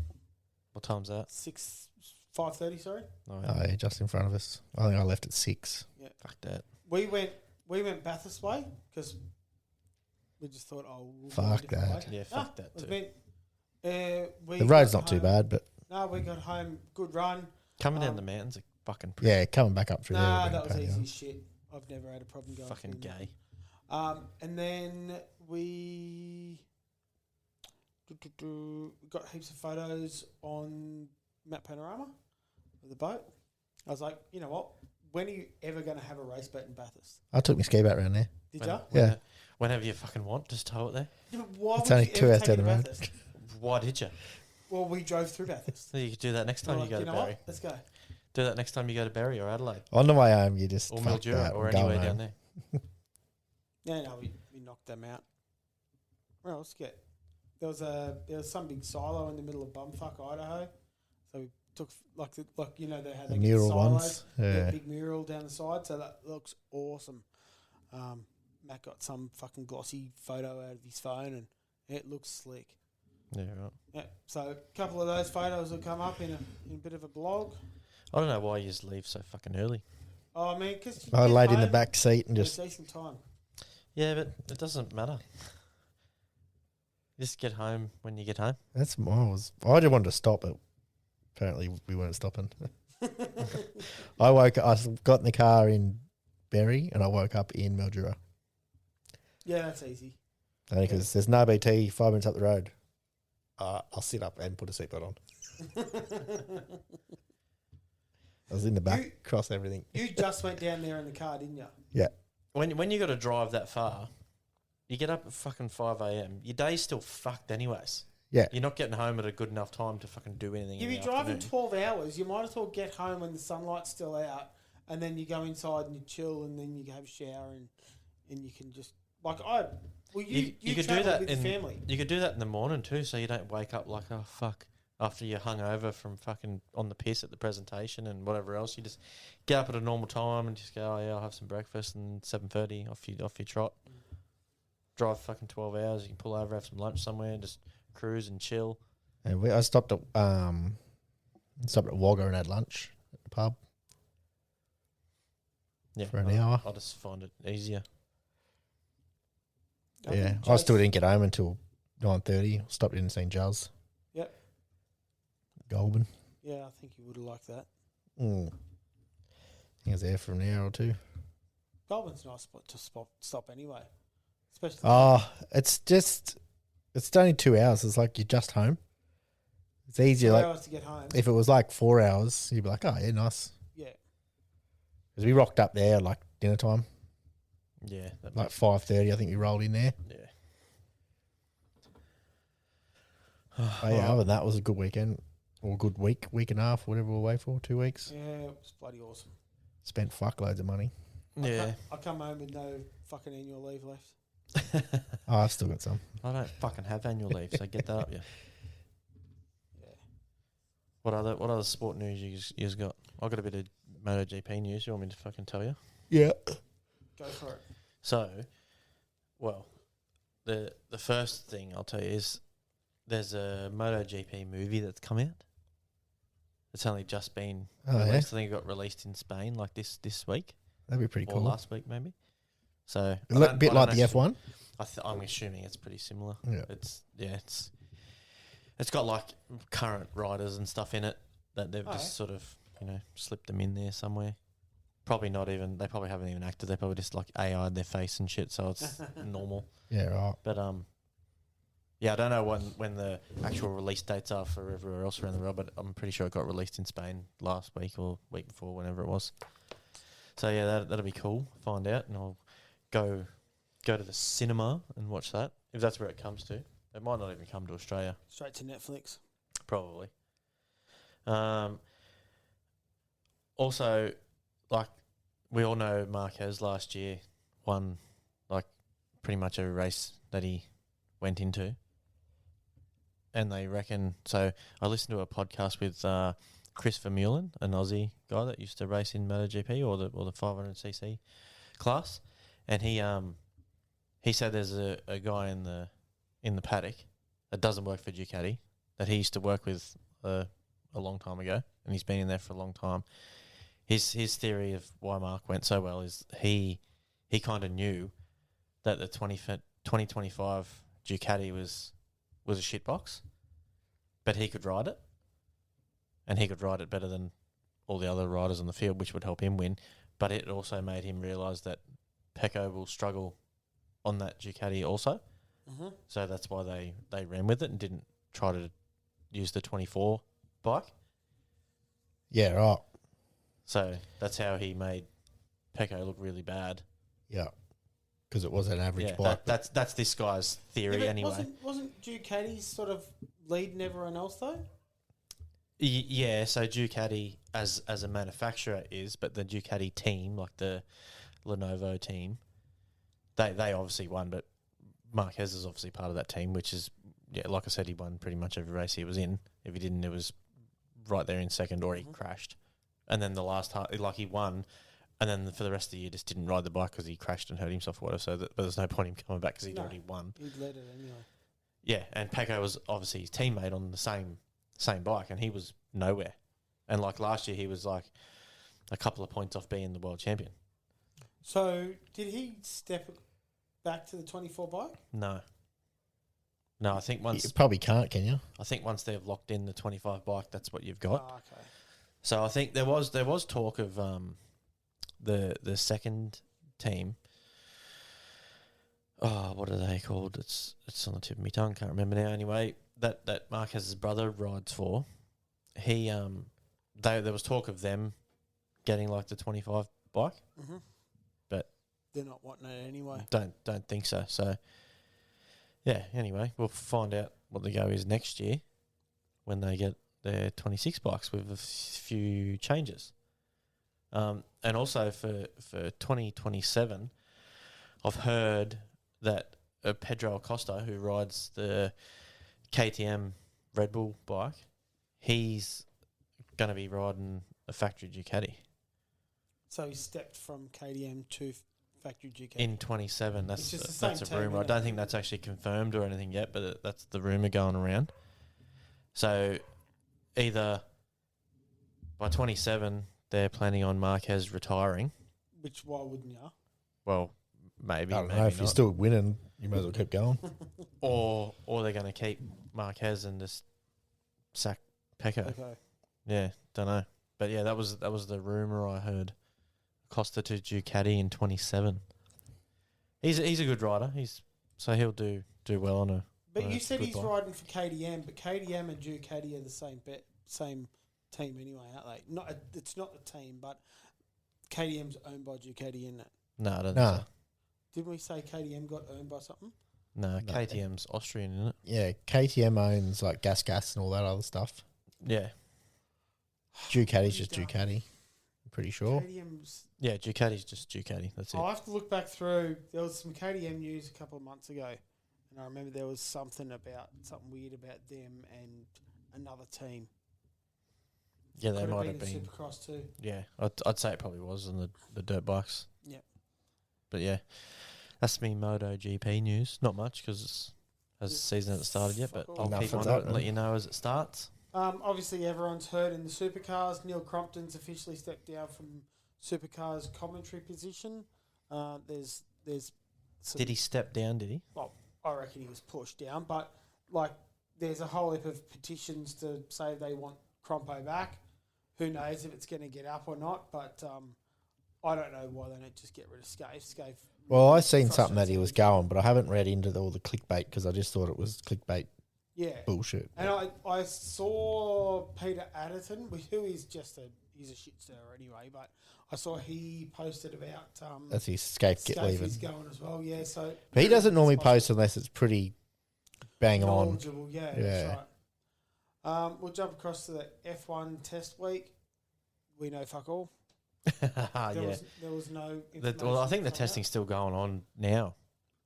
What time's that? 5:30. Sorry, No, Oh, yeah, just in front of us. I think I left at 6. fuck that. we went Bathurst way because we just thought, we'll go a Fuck different that. way. Yeah, fuck that we too. went, we The road's got not too home- bad, but No, we got home. Good run. Coming down Um, the mountains are fucking pretty yeah, coming back up through Nah, there. that was easy as shit. I've never had a problem going. fucking through gay. And then we got heaps of photos on Map Panorama of the boat. I was like, you know what? When are you ever going to have a race boat in Bathurst? I took my ski back round there. Did you? Yeah. Whenever you fucking want, just tow it there. Yeah, but why It's would only you 2 ever hours take down it to the road. Bathurst? Why did you? Well, we drove through Bathurst. So you could do that next time We're you go like, to you know Barry. what? Let's go. Do that next time you go to Barry or Adelaide On the way home, you just or fuck Mildura that. or I'm going anywhere home. down there. Yeah, no, we knocked them out. Where else get? There was some big silo in the middle of bumfuck Idaho, so we took they had The like mural silos, ones. Yeah. big mural down the side, so that looks awesome. Matt got some fucking glossy photo out of his phone, and it looks slick. Yeah, right. Yeah, so a couple of those photos will come up in a bit of a blog. I don't know why you just leave so fucking early. Oh man, because I laid in the back seat and just decent time. Yeah, but it doesn't matter. Just get home when you get home. I just wanted to stop it. Apparently we weren't stopping. I got in the car in Berry and I woke up in Mildura. Yeah, that's easy. Only because there's no BT 5 minutes up the road. I'll sit up and put a seatbelt on. I was in the back, across everything. You just went down there in the car, didn't you? Yeah. When you got to drive that far, you get up at fucking 5 a.m. Your day's still fucked anyways. Yeah. You're not getting home at a good enough time to fucking do anything. If in you're the driving afternoon. 12 hours, you might as well get home when the sunlight's still out, and then you go inside and you chill, and then you have a shower, and you can just Like I, well, you could do travel that with in your family. You could do that in the morning too, so you don't wake up like, oh fuck, after you're hungover from fucking on the piss at the presentation and whatever else. You just get up at a normal time and just go, oh yeah, I'll have some breakfast, and 7:30 off you trot. Drive fucking 12 hours. You can pull over, have some lunch somewhere, and just cruise and chill. And I stopped at Wagga and had lunch at the pub. Yeah, For an hour. I just find it easier. Yeah, I still didn't get home until 9:30. Stopped in St. Giles. Yep. Goulburn. Yeah, I think you would have liked that. I think I was there for an hour or two. Goulburn's a nice spot to stop anyway. Especially. It's only 2 hours. It's like you're just home. It's easier. 2 Like hours to get home. if it was like 4 hours, you'd be like, oh yeah, nice. Yeah. Because we rocked up there like dinner time, Yeah, that like 5:30. I think we rolled in there. yeah. But yeah, other than that, it was a good weekend or a good week and a half, whatever we're away for. 2 weeks. Yeah, it was bloody awesome. Spent fuckloads of money. Yeah. I come home with no fucking annual leave left. Oh, I've still got some. I don't fucking have annual leave, so get that up, yeah. Yeah. What other sport news you got? I got a bit of MotoGP news. You want me to fucking tell you? Yeah. Go for it. So, well, the first thing I'll tell you is there's a MotoGP movie that's come out. It's only just been released. Yeah? I think it got released in Spain like this week. That'd be pretty or cool. last week maybe. So A little bit like the F1. I'm assuming it's pretty similar. Yeah. It's got like current riders and stuff in it that they've Oh, just sort of slipped them in there somewhere. Probably not even. They probably haven't even acted. They probably just like AI'd their face and shit, so it's normal. Yeah, right. But yeah, I don't know when the actual release dates are for everywhere else around the world, but I'm pretty sure it got released in Spain last week or week before, whenever it was. So yeah, that'll be cool. Find out, and I'll go to the cinema and watch that if that's where it comes to. It might not even come to Australia. Straight to Netflix. Probably. Also, like we all know, Marquez last year won like pretty much every race that he went into, and they reckon. So I listened to a podcast with Chris Vermeulen, an Aussie guy that used to race in MotoGP or the 500cc class, and he said there's a guy in the paddock that doesn't work for Ducati that he used to work with a long time ago, and he's been in there for a long time. His theory of why Mark went so well is he kind of knew that the 2025 Ducati was a shitbox, but he could ride it, and he could ride it better than all the other riders on the field, which would help him win. But it also made him realise that Pecco will struggle on that Ducati also. Mm-hmm. So that's why they ran with it and didn't try to use the 24 bike. Yeah, right. So that's how he made Pecco look really bad. Yeah. Because it was an average Yeah, bike. that's this guy's theory anyway. Wasn't Ducati sort of leading everyone else though? Yeah, so Ducati as a manufacturer is, but the Ducati team, like the Lenovo team, they obviously won, but Marquez is obviously part of that team, which is, yeah, like I said, he won pretty much every race he was in. If he didn't, it was right there in second, or he crashed. And then the last time, like he won, and then for the rest of the year just didn't ride the bike because he crashed and hurt himself or whatever. So but there's no point in him coming back because he'd already won. He'd led it anyway. Yeah, and Pecco was obviously his teammate on the same bike, and he was nowhere. And like last year, he was like a couple of points off being the world champion. So did he step back to the 24 bike? No, I think You probably can't, can you? once they've locked in the 25 bike, that's what you've got. Oh, okay. So I think there was talk of the second team. Oh, what are they called? It's on the tip of my tongue. Can't remember now. Anyway, that Marquez's brother rides for. He there was talk of them getting like the 25 bike, Mm-hmm. but They're not wanting it anyway. don't think so. So yeah. Anyway, we'll find out what the go is next year when they get their 26 bikes with a few changes. And also for 2027, I've heard that Pedro Acosta, who rides the KTM Red Bull bike, he's going to be riding a factory Ducati So he stepped from KTM to factory Ducati. in 27. It's just the same That's a team, rumor. I innit? don't think that's actually confirmed or anything yet, but that's the rumor going around. So either by 27 they're planning on Marquez retiring. Which, why wouldn't you? Well, maybe. I don't maybe know. If not. you're still winning, you might as well keep going. Or they're going to keep Marquez and just sack Pecco. Okay. Yeah, don't know. But yeah, that was the rumor I heard. Costa to Ducati in 27. He's a good rider. So he'll do well on a. But on a you said good he's bike. riding for KTM, but KTM and Ducati are the same team anyway, aren't they? It's not a team, but KTM's owned by Ducati, isn't it? No, I don't Nah. think so. Didn't we say KTM got owned by something? No, KTM's Austrian, isn't it? Yeah, KTM owns like gas and all that other stuff. Yeah. Ducati's just Dumb. Ducati. I'm pretty sure. KTM's. Yeah, Ducati's just Ducati. That's it. I'll have to look back through. There was some KTM news a couple of months ago, and I remember there was something weird about them and another team. Yeah, they Could might have have been been. Supercross too. Yeah, I'd say it probably was on the dirt bikes. Yep. But yeah, that's me Moto GP news. Not much because the season hasn't started yet, but Fuck all. I'll Enough keep of on that, it and man. let you know as it starts. Obviously, everyone's heard in the supercars. Neil Crompton's officially stepped down from supercars commentary position. There's some, Did he step down? Did he? Well, I reckon he was pushed down, but like there's a whole heap of petitions to say they want Crompo back. Who knows if it's going to get up or not? But I don't know why they don't just get rid of Scaife. Scaife. Well, I seen something that frustrates he was everyone. going, but I haven't read into all the clickbait because I just thought it was clickbait Yeah. bullshit. And I saw Peter Adderton, who is he's a shit stirrer anyway, but I saw he posted about That's his Scape get leaving. He's going as well, yeah. So But he doesn't normally it's post unless it's pretty bang on. knowledgeable, yeah, Yeah. that's right. We'll jump across to the F1 test week. We know fuck all. yeah. There was no Well, I think the information from testing's still going on now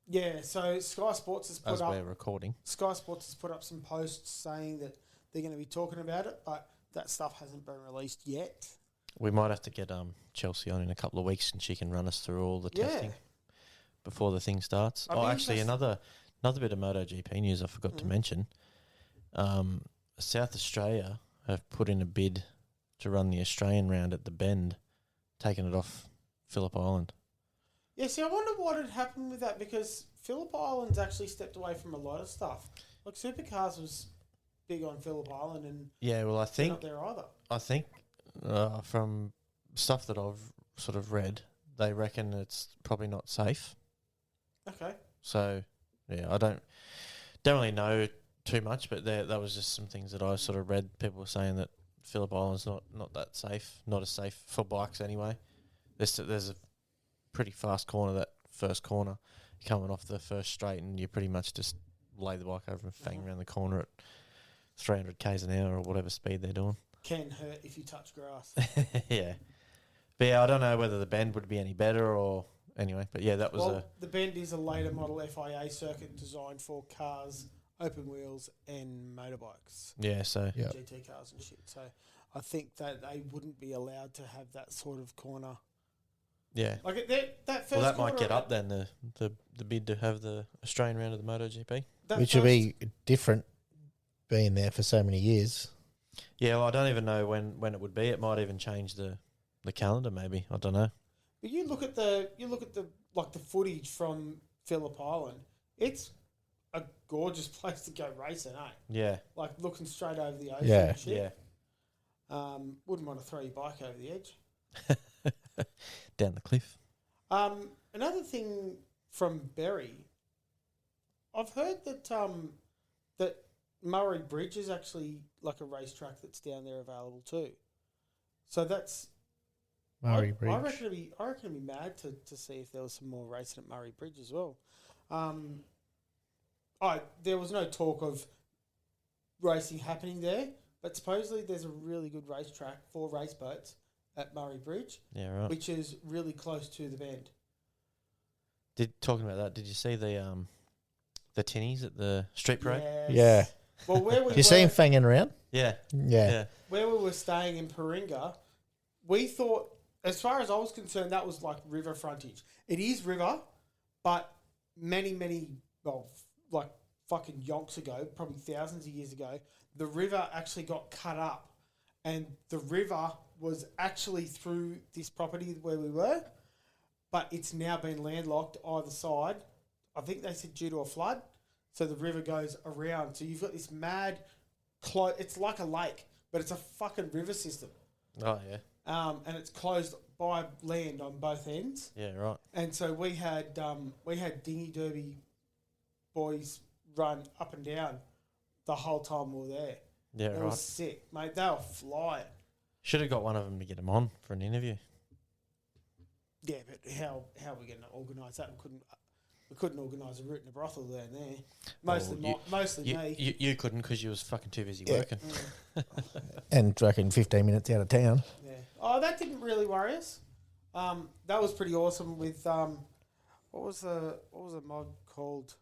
that. Yeah, so Sky Sports has as put we're up recording. Sky Sports has put up some posts saying that they're going to be talking about it, but that stuff hasn't been released yet. We might have to get Chelsea on in a couple of weeks, and she can run us through all the Yeah. testing before the thing starts. I'd be Actually, interested- another bit of MotoGP news I forgot to mention. South Australia have put in a bid to run the Australian round at the Bend, taking it off Phillip Island. Yeah, see, I wonder what had happened with that because Phillip Island's actually stepped away from a lot of stuff. Like Supercars was big on Phillip Island, and Yeah, well, I they're think not there either. from stuff that I've sort of read, they reckon it's probably not safe. Okay. So, yeah, I don't really know too much, but that was just some things that I sort of read. People were saying that Phillip Island's not that safe, not as safe for bikes anyway. There's a pretty fast corner, that first corner, coming off the first straight, and you pretty much just lay the bike over and fang around the corner at 300 k's an hour or whatever speed they're doing. Can hurt if you touch grass. Yeah. But yeah, I don't know whether the Bend would be any better or anyway. But yeah, that was Well, the Bend is a later model FIA circuit designed for cars, open wheels, and motorbikes, So Yeah. GT cars and shit. So I think that they wouldn't be allowed to have that sort of corner. yeah. Like that first. Well, that might corner get of up then, the bid to have the Australian round of the MotoGP. that Which will first- be different being there for so many years. Yeah, well, I don't even know when it would be. It might even change the calendar, maybe. I don't know. But you look at the like the footage from Phillip Island. It's a gorgeous place to go racing, eh? Yeah, Like looking straight over the ocean. Yeah. And shit. yeah. Wouldn't want to throw your bike over the edge. Down the cliff. Another thing from Berry, I've heard that that Murray Bridge is actually like a racetrack that's down there available too. So that's Murray I Bridge. reckon it'd be mad to see if there was some more racing at Murray Bridge as well. There was no talk of racing happening there, but supposedly there's a really good racetrack for race boats at Murray Bridge, Yeah, right. which is really close to the Bend. Talking about that, did you see the tinnies at the street parade? Yes. Yeah. Well, where we Do you see him were, fanging around? Yeah. Yeah. Yeah. where we were staying in Paringa, we thought, as far as I was concerned, that was like river frontage. It is river, but many, well, like fucking yonks ago, probably thousands of years ago, the river actually got cut up, and the river was actually through this property where we were, but it's now been landlocked either side. I think they said due to a flood, so the river goes around. So you've got this mad, it's like a lake, but it's a fucking river system. Oh yeah. And it's closed by land on both ends. Yeah. Right. And so we had dinghy derby boys run up and down the whole time we were there. Yeah. It Right. was sick, mate. They were flying. Should have got one of them to get them on for an interview. Yeah, but how are we going to organise that? We couldn't organise a route in a brothel down there. Mostly me. You couldn't because you was fucking too busy Yeah. working. And reckon 15 minutes out of town. Yeah. Oh, that didn't really worry us. That was pretty awesome. With what was the mod called?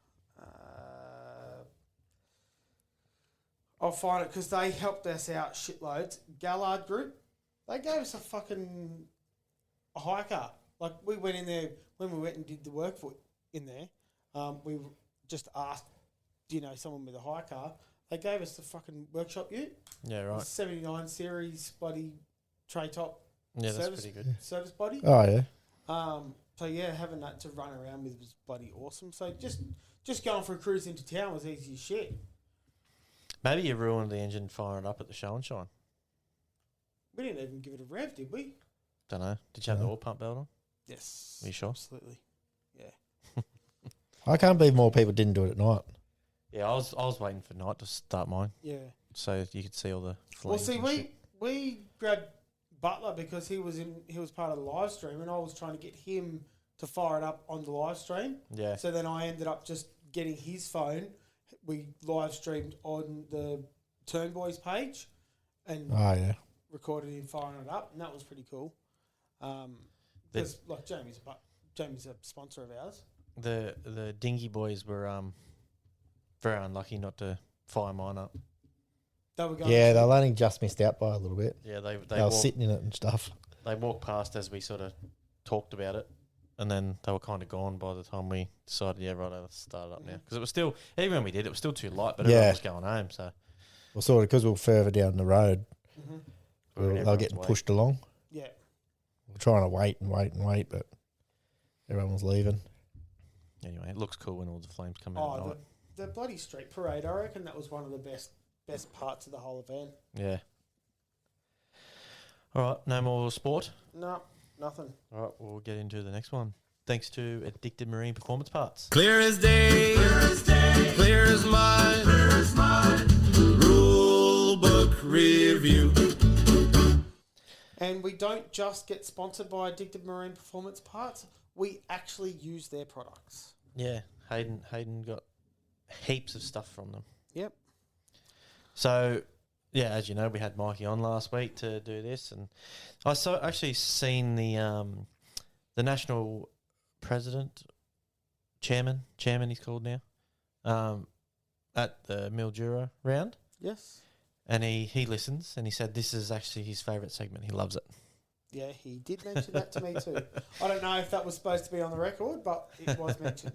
I'll find it because they helped us out shitloads. Gallard Group, they gave us a hiker. Like we went in there when we went and did the work for in there. We just asked, do you know someone with a hire car? They gave us the fucking workshop ute. Yeah. The Right. 79 series bloody tray top Yeah. That's service, pretty good. service body. Oh, yeah. So yeah, having that to run around with was bloody awesome. So just going for a cruise into town was easy as shit. Maybe you ruined the engine firing up at the show and shine. We didn't even give it a rev, did we? Don't know. Did you have the No. oil pump belt on? Yes. Are you sure? Absolutely. Yeah. I can't believe more people didn't do it at night. Yeah, I was waiting for night to start mine, Yeah. so you could see all the Well, flames. see, and shit. we grabbed Butler because he was part of the live stream, and I was trying to get him to fire it up on the live stream. Yeah. So then I ended up just getting his phone. We live streamed on the Turn Boys page, and Oh, yeah. recorded him firing it up, and that was pretty cool. Because like Jamie's a sponsor of ours. The dinghy boys were very unlucky not to fire mine up. They were going. Yeah, they'll only just missed out by a little bit. Yeah, they They were walked, sitting in it and stuff. they walked past as we sort of talked about it, and then they were kind of gone by the time we decided. Yeah, right, let's start it up now because it was still even when we did it was still too light, but everyone Yeah. was going home, so Well, sort of because we were further down the road, Mhm. we were in they were everyone's getting way. pushed along. Yeah. We were trying to wait, but everyone was leaving. Anyway, it looks cool when all the flames come out at Oh, night. the bloody street parade! I reckon that was one of the best parts of the whole event. Yeah. All right, no more sport. No, nothing. All right, we'll get into the next one. Thanks to Addicted Marine Performance Parts. Clear as day, clear as mud, rule book review. And we don't just get sponsored by Addicted Marine Performance Parts. We actually use their products. Yeah, Hayden got heaps of stuff from them. Yep. So, yeah, as you know, we had Mikey on last week to do this, and I actually seen the national president, chairman he's called now, at the Mildura round, Yes. and he listens, and he said this is actually his favourite segment. He loves it. Yeah, he did mention that to me too. I don't know if that was supposed to be on the record, but it was mentioned.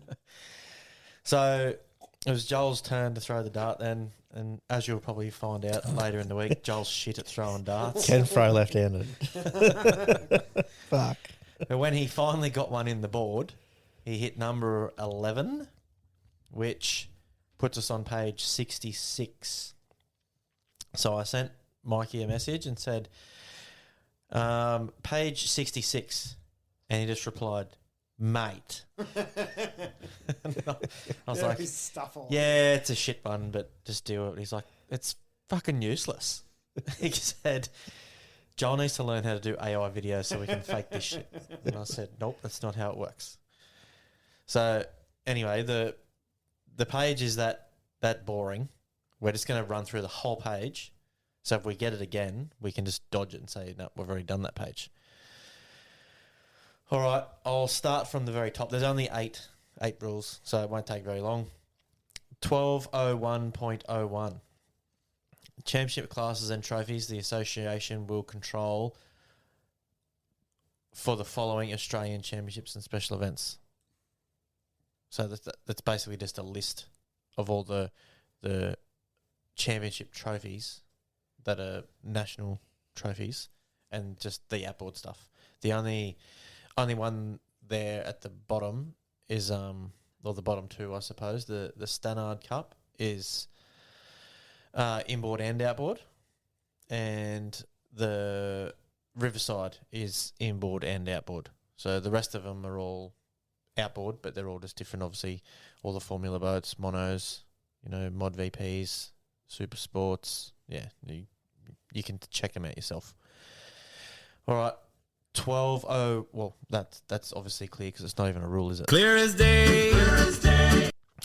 So it was Joel's turn to throw the dart then, and as you'll probably find out later in the week, Joel's shit at throwing darts. Can throw left-handed. Fuck. But when he finally got one in the board, he hit number 11, which puts us on page 66. So I sent Mikey a message and said, page 66. And he just replied, mate. I was like, His stuff on. yeah, it's a shit one, but just do it. He's like, it's fucking useless. He said, Joel needs to learn how to do AI videos so we can fake this shit. And I said, nope, that's not how it works. So anyway, the page is that boring. We're just going to run through the whole page. So if we get it again, we can just dodge it and say, no, we've already done that page. All right, I'll start from the very top. There's only eight rules, so it won't take very long. 1201.01. Championship classes and trophies the association will control for the following Australian championships and special events. So that's basically just a list of all the championship trophies that are national trophies and just the outboard stuff. The only one there at the bottom is or the bottom two, I suppose. The Stannard Cup is inboard and outboard, and the Riverside is inboard and outboard. So the rest of them are all outboard, but they're all just different. Obviously, all the Formula boats, monos, mod VPs, super sports. Yeah, you can check them out yourself. All right. 12.0. Well, that's obviously clear because it's not even a rule, is it? Clear as day.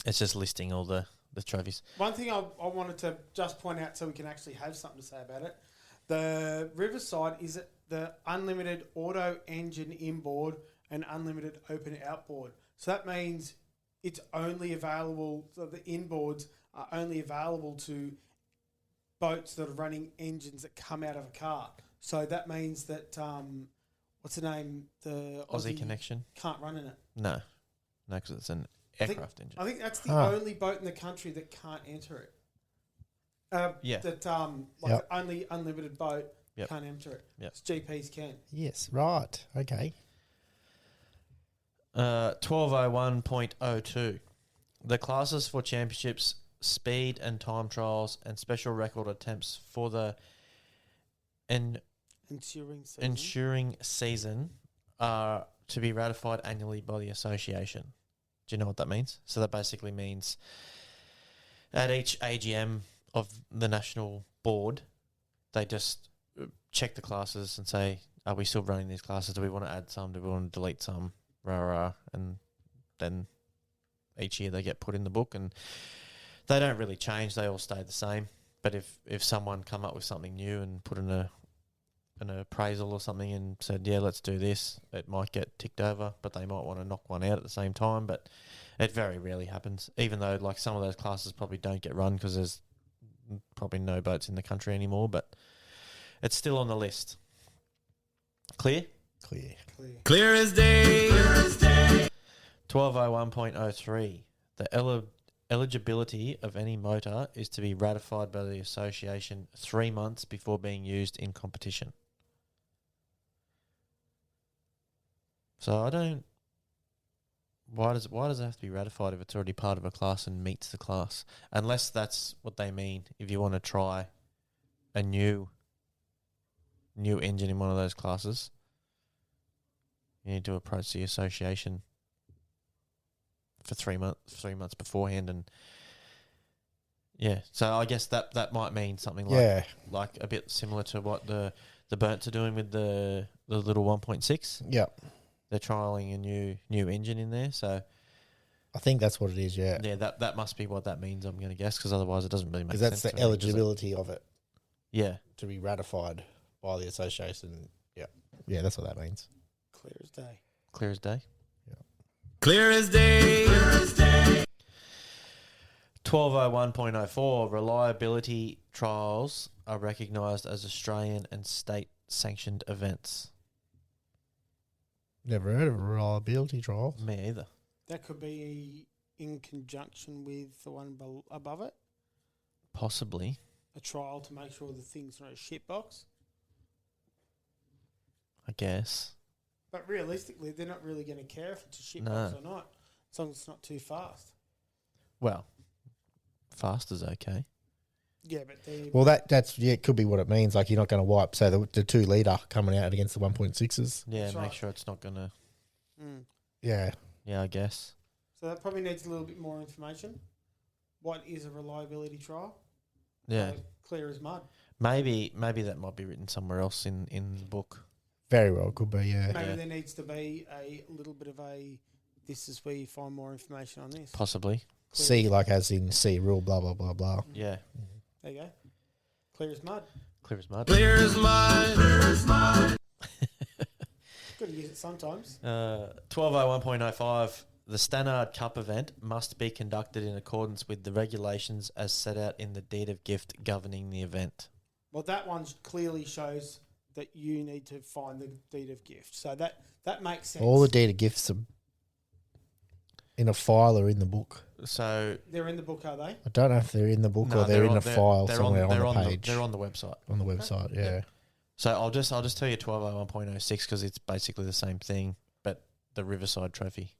It's just listing all the trophies. One thing I wanted to just point out so we can actually have something to say about it. The Riverside is the unlimited auto engine inboard and unlimited open outboard. So that means it's only available, so the inboards are only available to boats that are running engines that come out of a car. So that means that, what's the name? The Aussie Connection? Can't run in it. No, because it's an aircraft engine. I think that's the only boat in the country that can't enter it. Yeah. That only unlimited boat can't enter it. Yep. GPs can. Yes, right. Okay. 1201.02. The classes for championships, speed and time trials, and special record attempts for the ensuing season are to be ratified annually by the association. Do you know what that means? So that basically means at each AGM of the national board, they just check the classes and say, are we still running these classes? Do we want to add some? Do we want to delete some? And then each year they get put in the book, and they don't really change. They all stay the same. But if someone come up with something new and put in an appraisal or something and said, yeah, let's do this, it might get ticked over, but they might want to knock one out at the same time. But it very rarely happens, even though like some of those classes probably don't get run because there's probably no boats in the country anymore, but it's still on the list. Clear? Clear as day. 1201.03. The eligibility of any motor is to be ratified by the association 3 months before being used in competition. So I don't... Why does it have to be ratified if it's already part of a class and meets the class? Unless that's what they mean. If you want to try a new engine in one of those classes, you need to approach the association for 3 months beforehand, and so I guess that might mean something like a bit similar to what the Burnts are doing with the little 1.6. Yeah, they're trialing a new engine in there, so I think that's what it is. Yeah, that must be what that means. I'm going to guess, because otherwise it doesn't really make sense. Because that's the eligibility of it. Yeah, to be ratified by the association. Yeah, that's what that means. Clear as day. Clear as day. Clear as day. 1201.04. Reliability trials are recognised as Australian and state sanctioned events. Never heard of a reliability trial. Me either. That could be in conjunction with the one above it. Possibly. A trial to make sure the thing's not a shitbox. I guess. But realistically, they're not really going to care if it's a shitbox No. or not, as long as it's not too fast. Well, fast is okay. Yeah, but they... Well, that's it could be what it means. Like, you're not going to wipe, say, the 2 litre coming out against the 1.6s. Yeah, That's make right. sure it's not going to... Yeah. Yeah, I guess. So that probably needs a little bit more information. What is a reliability trial? Yeah. Clear as mud. Maybe that might be written somewhere else in the book. Very well, could be, yeah. Maybe there needs to be a little bit of a, this is where you find more information on this. Possibly. C, like as in C rule, blah, blah, blah, blah. Yeah. There you go. Clear as mud. Clear as mud. Clear as mud. Good Got to use it sometimes. 1201.05. The Stannard Cup event must be conducted in accordance with the regulations as set out in the deed of gift governing the event. Well, that one clearly shows that you need to find the deed of gift. So that makes sense. All the data gifts are in a file or in the book. So They're in the book, are they? I don't know if they're in the book no, or they're in a they're- file they're somewhere they're on the page. they're on the website. On the website, yeah. So I'll just tell you 1201.06 because it's basically the same thing, but the Riverside Trophy.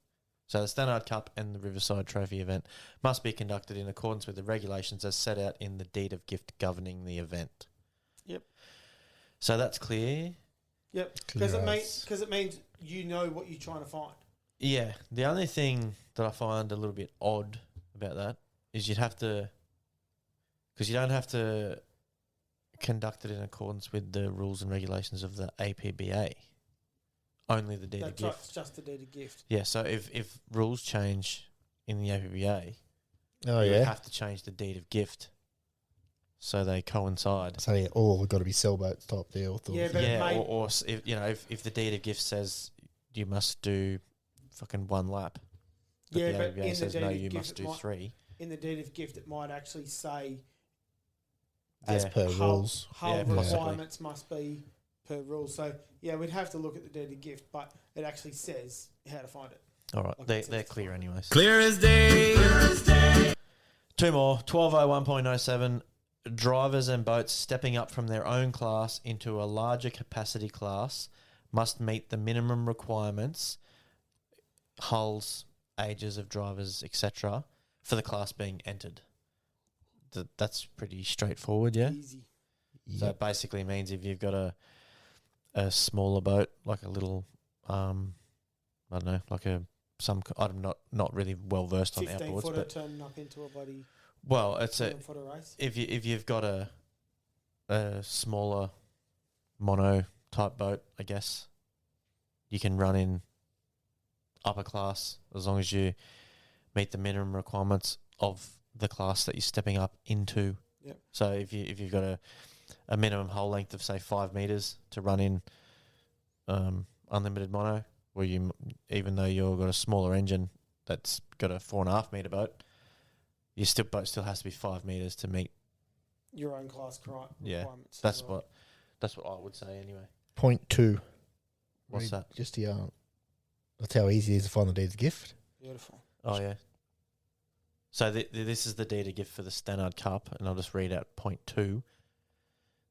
So the Stannard Cup and the Riverside Trophy event must be conducted in accordance with the regulations as set out in the deed of gift governing the event. Yep. So that's clear. Yep. Clear Because as. it means you know what you're trying to find. Yeah. The only thing that I find a little bit odd about that is you'd have to, because you don't have to conduct it in accordance with the rules and regulations of the APBA. Only the deed of That's right. gift. It's just the deed of gift. Yeah, so if rules change in the APBA, Oh, you would yeah. have to change the deed of gift so they coincide. So, yeah, all got to be sailboats type deal. Yeah, but it Yeah, may- or if you know if the deed of gift says you must do fucking one lap, but Yeah, the but APBA in the says deed no, of you gift, must it do might- 3. In the deed of gift, it might actually say as Yeah. per rules. hull Yeah, possibly. requirements must be per rule. So, yeah, we'd have to look at the deed of gift, but it actually says how to find it. All right, Like they're it says. clear anyways. Clear as day. Two more. 1201.07. Drivers and boats stepping up from their own class into a larger capacity class must meet the minimum requirements, hulls, ages of drivers, etc., for the class being entered. That's pretty straightforward, yeah? Easy. So it basically means if you've got a smaller boat, like a little, I don't know, like I'm not really well versed on 15 outboards, footer but turning up into a bloody well, it's a 7 footer race. if you've got a smaller mono type boat, I guess you can run in upper class as long as you meet the minimum requirements of the class that you're stepping up into. Yep. So if you've got a minimum hull length of say 5 meters to run in unlimited mono, where you even though you've got a smaller engine that's got a 4.5 meter boat, your boat still has to be 5 meters to meet. Your own class Yeah, requirements. That's as well. what I would say anyway. Point 2. What's that? Just the that's how easy it is to find the deed of gift. Beautiful. Oh yeah. So this is the deed of gift for the Stannard Cup, and I'll just read out point 2.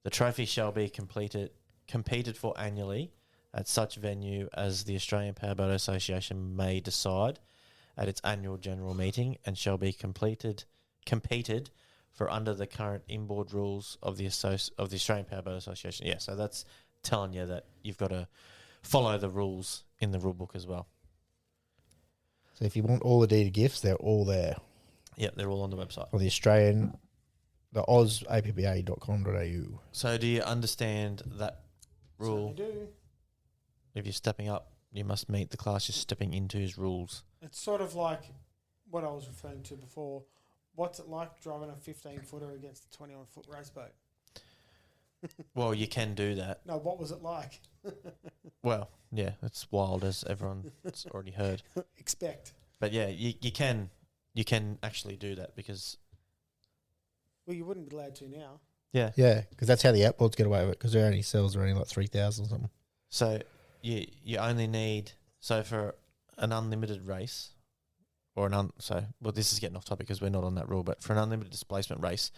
The trophy shall be competed for annually at such venue as the Australian Powerboat Association may decide at its annual general meeting, and shall be competed for under the current inboard rules of the Australian Powerboat Association. Yeah, so that's telling you that you've got to follow the rules in the rule book as well. So if you want all the deed of gifts, they're all there. Yeah, they're all on the website. Or the AusAPBA.com.au. So do you understand that rule? Certainly do. If you're stepping up, you must meet the class you're stepping into's rules. It's sort of like what I was referring to before. What's it like driving a 15 footer against a 21 foot race boat? Well, you can do that. No, what was it like? Well, yeah, it's wild, as everyone's already heard. Expect. But yeah, you can actually do that because Well, you wouldn't be allowed to now. yeah. Yeah, because that's how the outboards get away with it, because their only cells are only like 3,000 or something. So you only need for an unlimited race or this is getting off topic because we're not on that rule, but for an unlimited displacement race,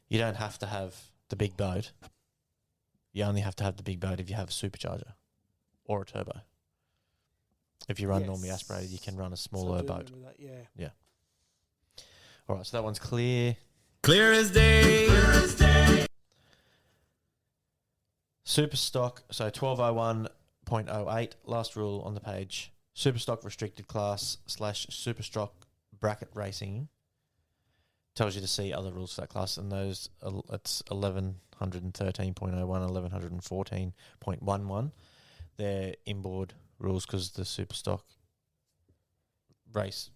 you don't have to have the big boat. You only have to have the big boat if you have a supercharger or a turbo. If you run normally Yes. aspirated, you can run a So I smaller do boat. remember that, yeah. All right, so that one's clear. Clear as day. Super stock, so 1201.08, last rule on the page. Super stock restricted class / super stock bracket racing tells you to see other rules for that class, and those it's 1113.01, 1114.11. They're inboard rules because the super stock race,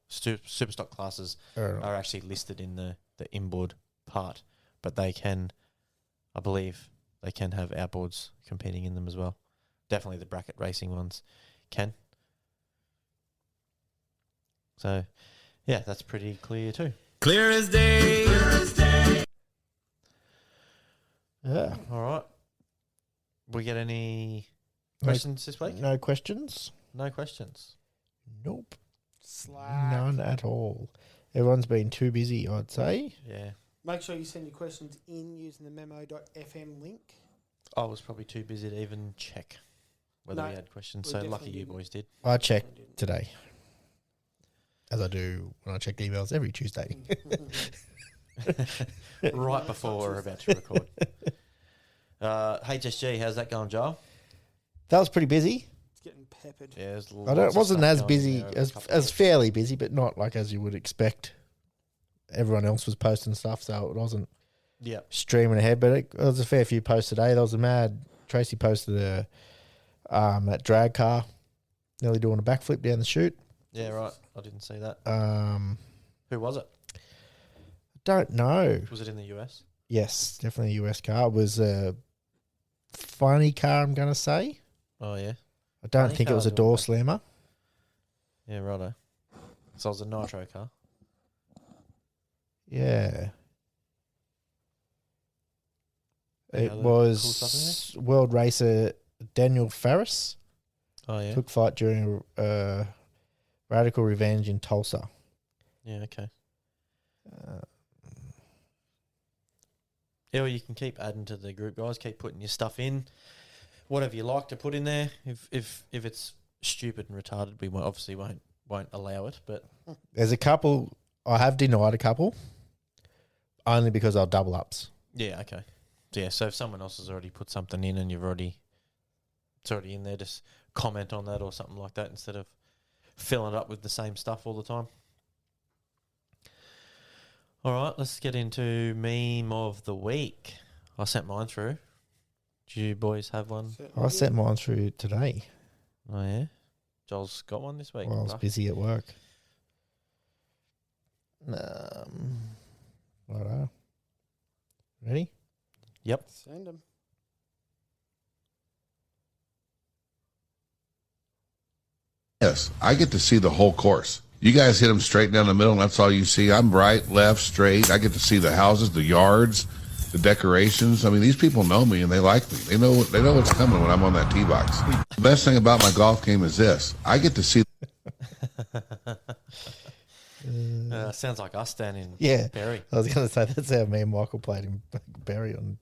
super stock classes are actually listed in the inboard part, but they can, I believe, they can have outboards competing in them as well. definitely the bracket racing ones can. So, yeah, that's pretty clear too. Clear as day. Yeah. All right. We get any questions this week? No questions? No questions. Nope. Slack. None at all. Everyone's been too busy, I'd say. Yeah. Make sure you send your questions in using the memo.fm link. I was probably too busy to even check whether No, we had questions. we So lucky definitely you didn't. boys did. I checked today, as I do when I check emails every Tuesday. Right before we're about to record. HSG, how's that going, Joel? That was pretty busy. It's getting peppered. Yeah, there's It wasn't as busy as fairly busy, but not like as you would expect. Everyone else was posting stuff, so it wasn't Yeah. streaming ahead. But it was a fair few posts today. There was a mad. Tracy posted that drag car nearly doing a backflip down the chute. Yeah, right. I didn't see that. Who Who was it? don't know. Was it in the US? Yes, definitely a US car. It was a funny car, I'm gonna say. Oh, yeah. I don't Funny think it car was a doing door back- slammer. Yeah, righto. So it was a nitro car. Yeah. Any It other cool stuff was world racer Daniel Farris. Oh, yeah. Took flight during Radical Revenge in Tulsa. Yeah, okay. Yeah, well, you can keep adding to the group, guys. Keep putting your stuff in. Whatever you like to put in there. If it's stupid and retarded, we obviously won't allow it. But There's a couple. I have denied a couple, only because they're double ups. yeah, okay. So, yeah, so if someone else has already put something in and it's already in there, just comment on that or something like that instead of filling it up with the same stuff all the time. All right, let's get into meme of the week. I sent mine through. Do you boys have one? I sent mine through today Oh, yeah? Joel's got one this week. while I was Buff. busy at work. Righto. Ready? Yep. Send them. Yes, I get to see the whole course. You guys hit them straight down the middle, and that's all you see. I'm right, left, straight. I get to see the houses, the yards, the decorations. I mean, these people know me, and they like me. They know what's coming when I'm on that tee box. The best thing about my golf game is this. I get to see Sounds like us down in Yeah. Berry. I was going to say that's how me and Michael played in Barry on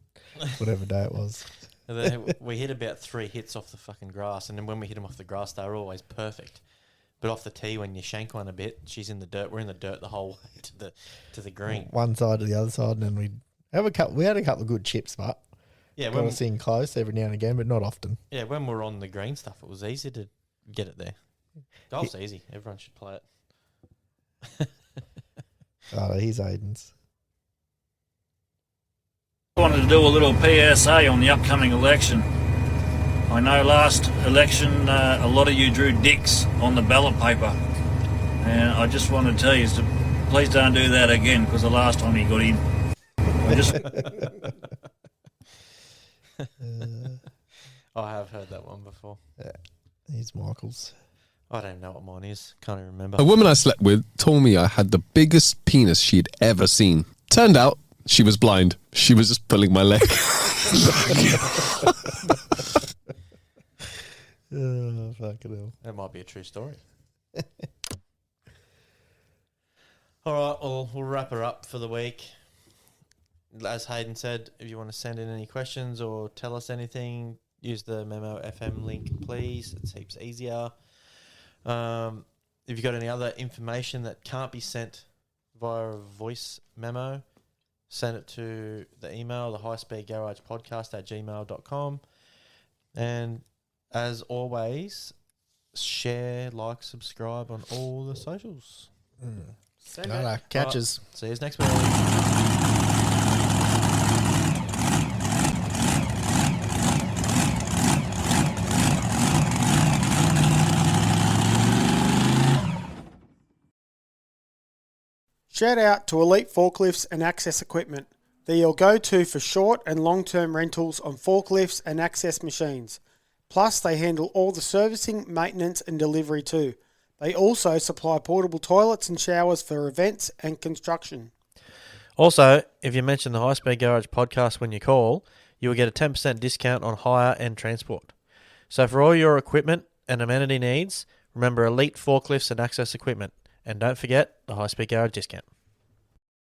whatever day it was. And then we hit about 3 hits off the fucking grass, and then when we hit them off the grass, they were always perfect. But off the tee, when you shank one a bit, she's in the dirt. We're in the dirt the whole way to the green. One side to the other side, and then we had a couple of good chips, but Yeah, got when, us in close every now and again, but not often. yeah, when we're on the green stuff, it was easy to get it there. Golf's easy. Everyone should play it. Oh, he's Aiden's. I wanted to do a little PSA on the upcoming election. I know last election a lot of you drew dicks on the ballot paper, and I just want to tell you to please don't do that again, because the last time he got in, I just I have heard that one before. He's Michael's. I don't even know what mine is. Can't even remember. A woman I slept with told me I had the biggest penis she'd ever seen. Turned out she was blind. She was just pulling my leg. Oh, fucking hell. That might be a true story. All right, we'll wrap her up for the week. As Hayden said, if you want to send in any questions or tell us anything, use the Memo FM link, please. It seems easier. If you've got any other information that can't be sent via a voice memo, send it to the email, the highspeedgaragepodcast@gmail.com. And as always, share, like, subscribe on all the socials. Send No, it. no, catches. See you next week. Shout out to Elite Forklifts and Access Equipment. They're your go-to for short and long-term rentals on forklifts and access machines. Plus, they handle all the servicing, maintenance, and delivery too. They also supply portable toilets and showers for events and construction. Also, if you mention the High Speed Garage podcast when you call, you will get a 10% discount on hire and transport. So for all your equipment and amenity needs, remember Elite Forklifts and Access Equipment. And don't forget the High Speed Garage discount.